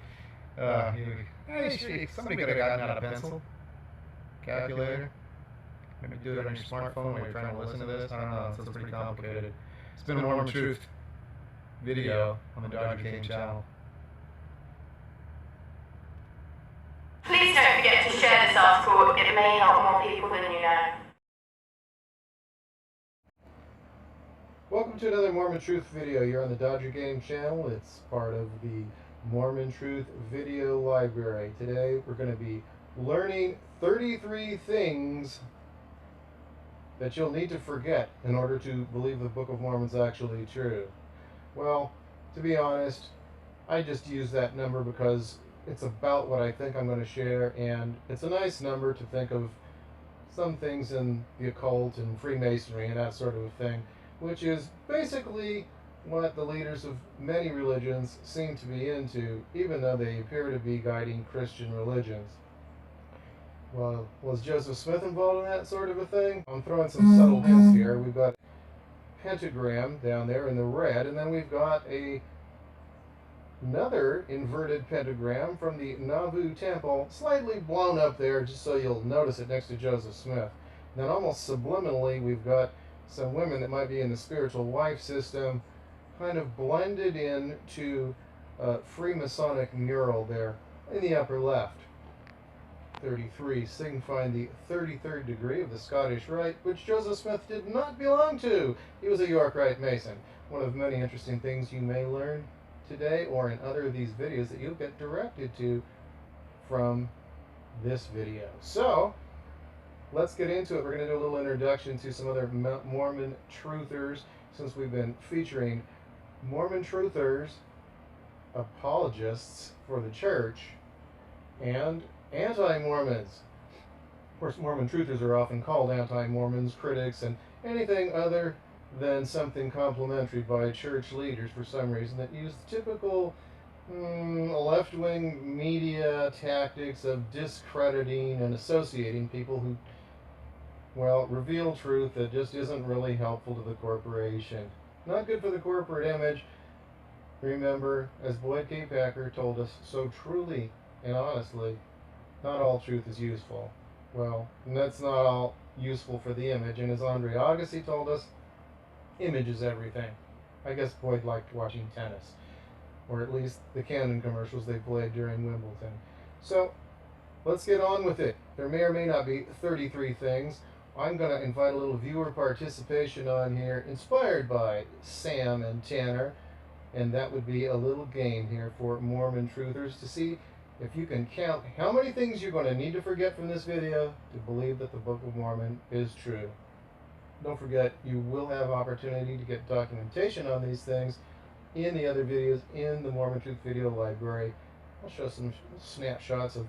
somebody could have gotten out a pencil, calculator. Maybe do it on your smartphone when you're trying to listen to this. I don't know, it's pretty complicated. It's been a Mormon Truth video on the Dodger King channel. Please don't forget to share this article. It may help more people than you know. Welcome to another Mormon Truth video here on the Dodger Game channel. It's part of the Mormon Truth video library. Today we're going to be learning 33 things that you'll need to forget in order to believe the Book of Mormon's actually true. Well, to be honest, I just use that number because it's about what I think I'm going to share, and it's a nice number to think of some things in the occult and Freemasonry and that sort of a thing, which is basically what the leaders of many religions seem to be into, even though they appear to be guiding Christian religions. Well, was Joseph Smith involved in that sort of a thing? I'm throwing some subtle hints here. We've got pentagram down there in the red, and then we've got another inverted pentagram from the Nauvoo temple, slightly blown up there just so you'll notice it next to Joseph Smith. And then almost subliminally we've got some women that might be in the spiritual wife system kind of blended into a Freemasonic mural there in the upper left. 33, signifying the 33rd degree of the Scottish Rite, which Joseph Smith did not belong to. He was a York Rite Mason. One of many interesting things you may learn today or in other of these videos that you'll get directed to from this video. So, let's get into it. We're going to do a little introduction to some other Mormon truthers, since we've been featuring Mormon truthers, apologists for the church, and anti-Mormons. Of course, Mormon truthers are often called anti-Mormons, critics, and anything other than something complimentary by church leaders for some reason that use the typical left-wing media tactics of discrediting and associating people who, well, reveal truth that just isn't really helpful to the corporation. Not good for the corporate image. Remember, as Boyd K. Packer told us so truly and honestly, not all truth is useful. Well, and that's not all useful for the image. And as Andre Agassi told us, image is everything. I guess Boyd liked watching tennis, or at least the Canon commercials they played during Wimbledon. So, let's get on with it. There may or may not be 33 things. I'm going to invite a little viewer participation on here, inspired by Sam and Tanner, and that would be a little game here for Mormon truthers to see if you can count how many things you're going to need to forget from this video to believe that the Book of Mormon is true. Don't forget, you will have opportunity to get documentation on these things in the other videos in the Mormon Truth video library. I'll show some snapshots of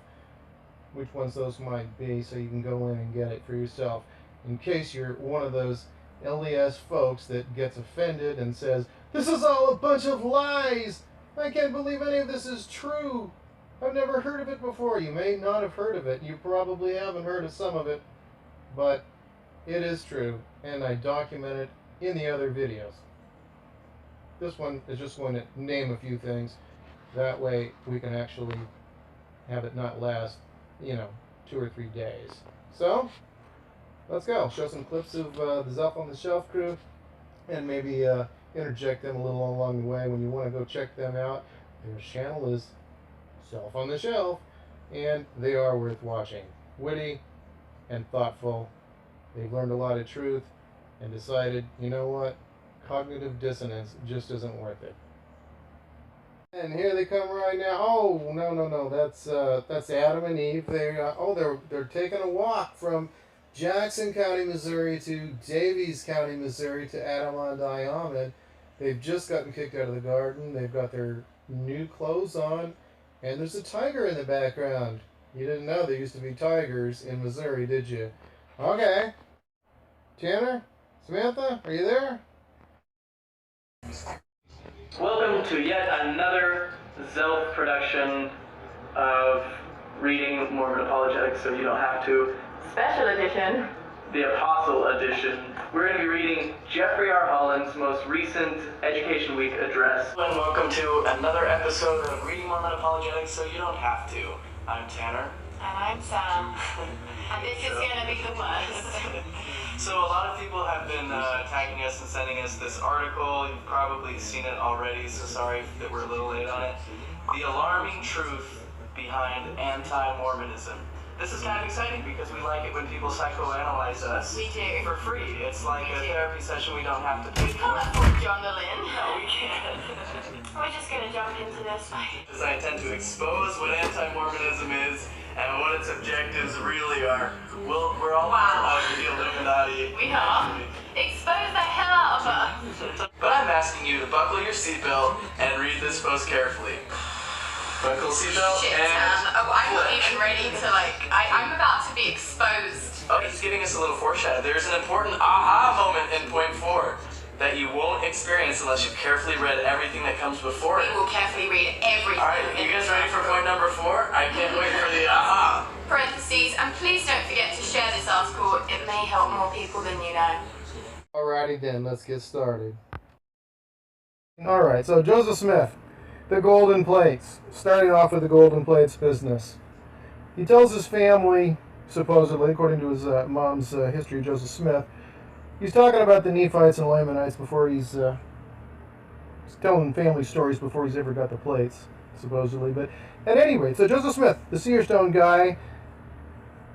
which ones those might be so you can go in and get it for yourself. In case you're one of those LDS folks that gets offended and says, "This is all a bunch of lies! I can't believe any of this is true! I've never heard of it before." You may not have heard of it. You probably haven't heard of some of it. But it is true, and I document it in the other videos. This one is just going to name a few things. That way we can actually have it not last, 2 or 3 days. So, let's go. Show some clips of the Zelf on the Shelf crew, and maybe interject them a little along the way when you want to go check them out. Their channel is Zelf on the Shelf, and they are worth watching. Witty and thoughtful. They've learned a lot of truth and decided, you know what, cognitive dissonance just isn't worth it. And here they come right now. Oh, no, that's Adam and Eve. They're taking a walk from Jackson County, Missouri to Davies County, Missouri to Adam-on-Diamond. They've just gotten kicked out of the garden. They've got their new clothes on, and there's a tiger in the background. You didn't know there used to be tigers in Missouri, did you? Okay. Tanner? Samantha? Are you there? Welcome to yet another Zelf production of reading Mormon apologetics so you don't have to. special edition. The Apostle Edition. We're going to be reading Jeffrey R. Holland's most recent Education Week address. And welcome to another episode of Reading on Apologetics So You Don't Have To. I'm Tanner. And I'm Sam. And this is going to be the worst. So a lot of people have been tagging us and sending us this article. You've probably seen it already, so sorry that we're a little late on it. The alarming truth behind anti-Mormonism. This is kind of exciting because we like it when people psychoanalyze us. We do. For free. It's like a therapy session we don't have to pay We for. can't afford John the Lynn. No, we can't. We're just going to jump into this. As I intend to expose what anti-Mormonism is and what its objectives really are. We're all part of the Illuminati. We are. Expose the hell out of her. But I'm asking you to buckle your seatbelt and read this post carefully. Buckle seatbelt Shit, and... Sam. Oh, I'm not even ready to, I'm about to be exposed. Oh, he's giving us a little foreshadow. There's an important aha moment in point 4 that you won't experience unless you've carefully read everything that comes before We it. will carefully read everything. Alright, you guys ready for point number 4? I can't wait for the aha. Parentheses, and please don't forget to share this article. It may help more people than you know. Alrighty then, let's get started. Alright, so Joseph Smith, the golden plates. Starting off with the golden plates business. He tells his family, supposedly, according to his mom's history, Joseph Smith, he's talking about the Nephites and Lamanites before he's telling family stories before he's ever got the plates, supposedly. But at any rate, so Joseph Smith, the seer stone guy,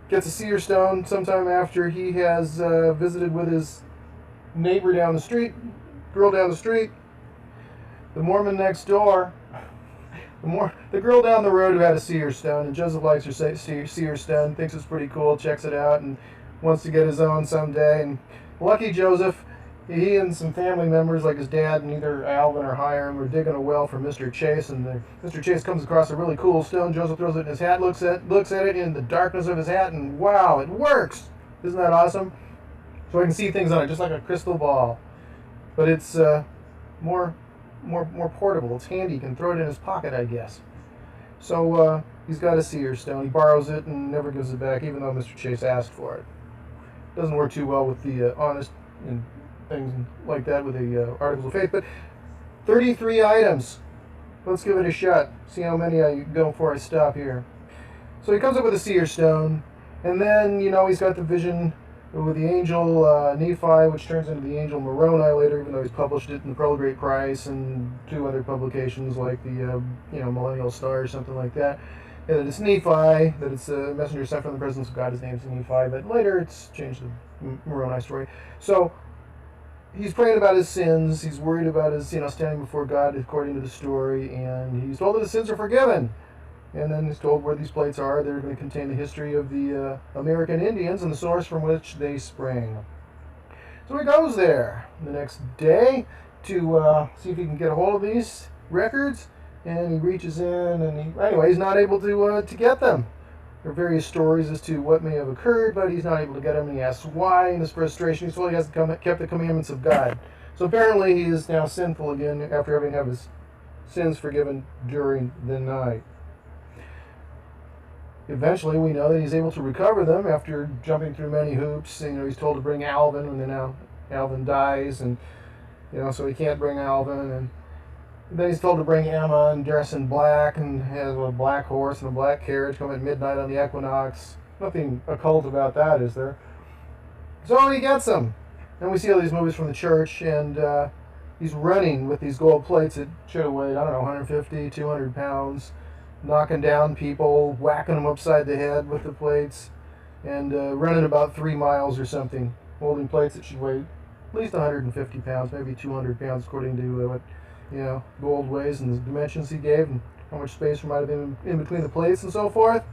gets a seer stone sometime after he has visited with his neighbor down the street, girl down the street, the Mormon next door, the girl down the road who had a seer stone, and Joseph likes her seer stone, thinks it's pretty cool, checks it out, and wants to get his own someday. And lucky Joseph, he and some family members like his dad and either Alvin or Hiram were digging a well for Mr. Chase, and Mr. Chase comes across a really cool stone. Joseph throws it in his hat, looks at it in the darkness of his hat, and wow, it works! Isn't that awesome? So I can see things on it, just like a crystal ball. But it's more portable. It's handy. He can throw it in his pocket, I guess. So he's got a seer stone. He borrows it and never gives it back, even though Mr. Chase asked for it. Doesn't work too well with the honest and things like that with the articles of faith. But 33 items. Let's give it a shot. See how many I go before I stop here. So he comes up with a seer stone, and then he's got the vision with the angel Nephi, which turns into the angel Moroni later, even though he's published it in the Pearl of Great Price and 2 other publications like the Millennial Star or something like that. And that it's Nephi, that it's a messenger sent from the presence of God. His name's Nephi, but later it's changed to the Moroni story. So he's praying about his sins. He's worried about his standing before God according to the story, and he's told that his sins are forgiven. And then he's told where these plates are. They're going to contain the history of the American Indians and the source from which they sprang. So he goes there the next day to see if he can get a hold of these records. And he reaches in, and he's not able to get them. There are various stories as to what may have occurred, but he's not able to get them. And he asks why. In his frustration, he's told he hasn't kept the commandments of God. So apparently he is now sinful again after having had his sins forgiven during the night. Eventually, we know that he's able to recover them after jumping through many hoops. He's told to bring Alvin, and then Alvin dies, and so he can't bring Alvin. And then he's told to bring Emma and dress in black, and has a black horse and a black carriage come at midnight on the equinox. Nothing occult about that, is there? So he gets them, and we see all these movies from the church, and he's running with these gold plates that should have weighed 150, 200 pounds. Knocking down people, whacking them upside the head with the plates, and running about 3 miles or something, holding plates that should weigh at least 150 pounds, maybe 200 pounds, according to what gold weighs and the dimensions he gave, and how much space might have been in between the plates and so forth.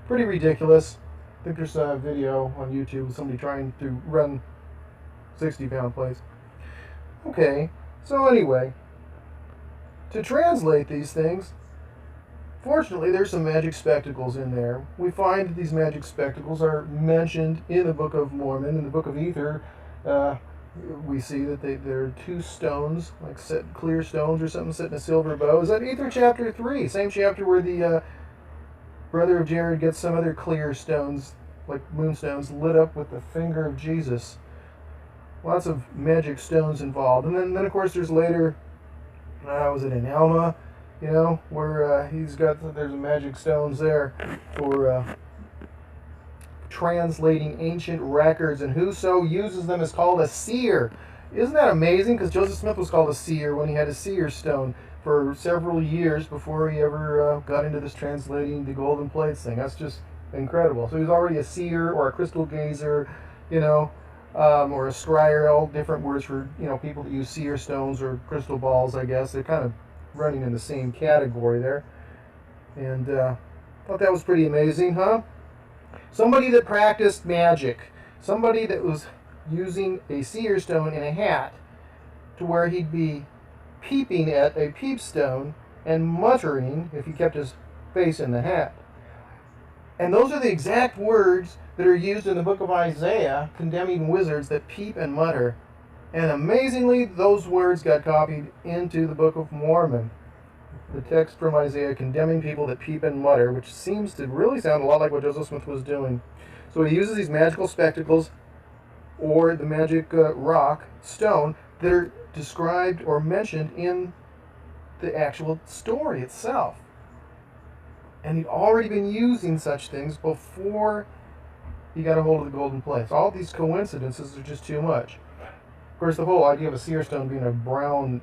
Pretty ridiculous. I think there's a video on YouTube of somebody trying to run 60-pound plates. Okay, so anyway, to translate these things, fortunately, there's some magic spectacles in there. We find that these magic spectacles are mentioned in the Book of Mormon. In the Book of Ether, we see that there are 2 stones, like clear stones or something, set in a silver bow. Is that Ether chapter 3? Same chapter where the brother of Jared gets some other clear stones like moonstones, lit up with the finger of Jesus. Lots of magic stones involved. And then of course, there's later, was it in Alma, where there's magic stones there for translating ancient records, and whoso uses them is called a seer. Isn't that amazing? Because Joseph Smith was called a seer when he had a seer stone for several years before he ever got into this translating the golden plates thing. That's just incredible. So he was already a seer or a crystal gazer, or a scryer, all different words for, people that use seer stones or crystal balls, I guess. They're kind of running in the same category there. And thought that was pretty amazing, huh? Somebody that practiced magic. Somebody that was using a seer stone in a hat to where he'd be peeping at a peepstone and muttering if he kept his face in the hat. And those are the exact words that are used in the book of Isaiah condemning wizards that peep and mutter. And amazingly, those words got copied into the Book of Mormon. The text from Isaiah condemning people that peep and mutter, which seems to really sound a lot like what Joseph Smith was doing. So he uses these magical spectacles or the magic rock, stone, that are described or mentioned in the actual story itself. And he'd already been using such things before he got a hold of the golden plates. All these coincidences are just too much. Of course, the whole idea of a seer stone being a brown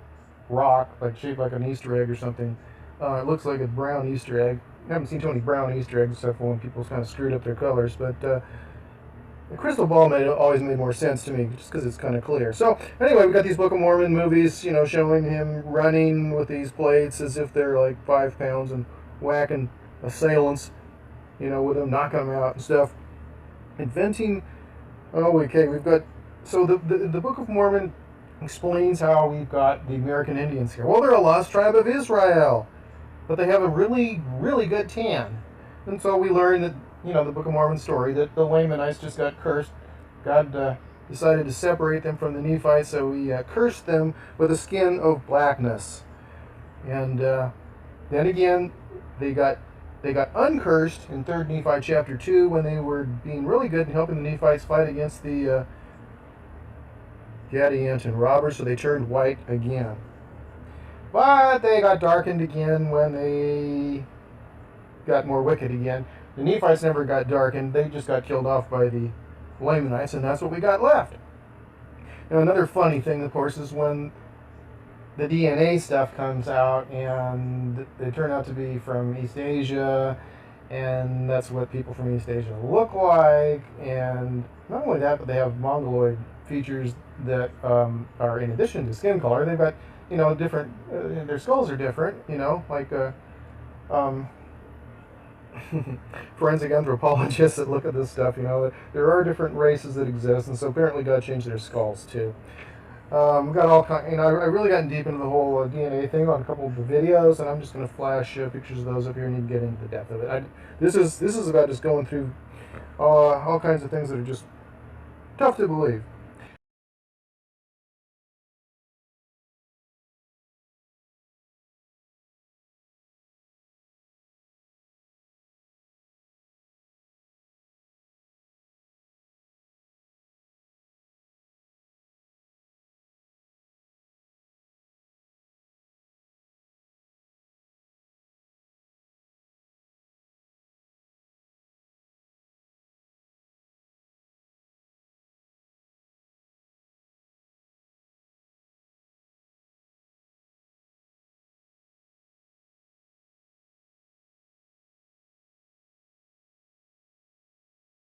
rock, shaped like an Easter egg or something, it looks like a brown Easter egg. I haven't seen too many brown Easter eggs except for when people kind of screwed up their colors, but the crystal ball always made more sense to me, just because it's kind of clear. So, anyway, we got these Book of Mormon movies, showing him running with these plates as if they're like 5 pounds and whacking assailants, with them, knocking them out and stuff. Inventing, we've got, so the Book of Mormon explains how we've got the American Indians here. Well, they're a lost tribe of Israel, but they have a really, really good tan. And so we learn that, the Book of Mormon story, that the Lamanites just got cursed. God decided to separate them from the Nephites, so he cursed them with a skin of blackness. And then again, they got uncursed in 3 Nephi chapter 2 when they were being really good in helping the Nephites fight against the Gadianton robbers, so they turned white again. But they got darkened again when they got more wicked again. The Nephites never got darkened, they just got killed off by the Lamanites, and that's what we got left. Now, another funny thing, of course, is when the DNA stuff comes out and they turn out to be from East Asia, and that's what people from East Asia look like. And not only that, but they have mongoloid features that are, in addition to skin color, they've got, different, their skulls are different, forensic anthropologists that look at this stuff, there are different races that exist, and so apparently God changed their skulls too. We've got all kind, I really gotten deep into the whole DNA thing on a couple of the videos, and I'm just going to flash pictures of those up here, and you can get into the depth of it. This is about just going through all kinds of things that are just tough to believe.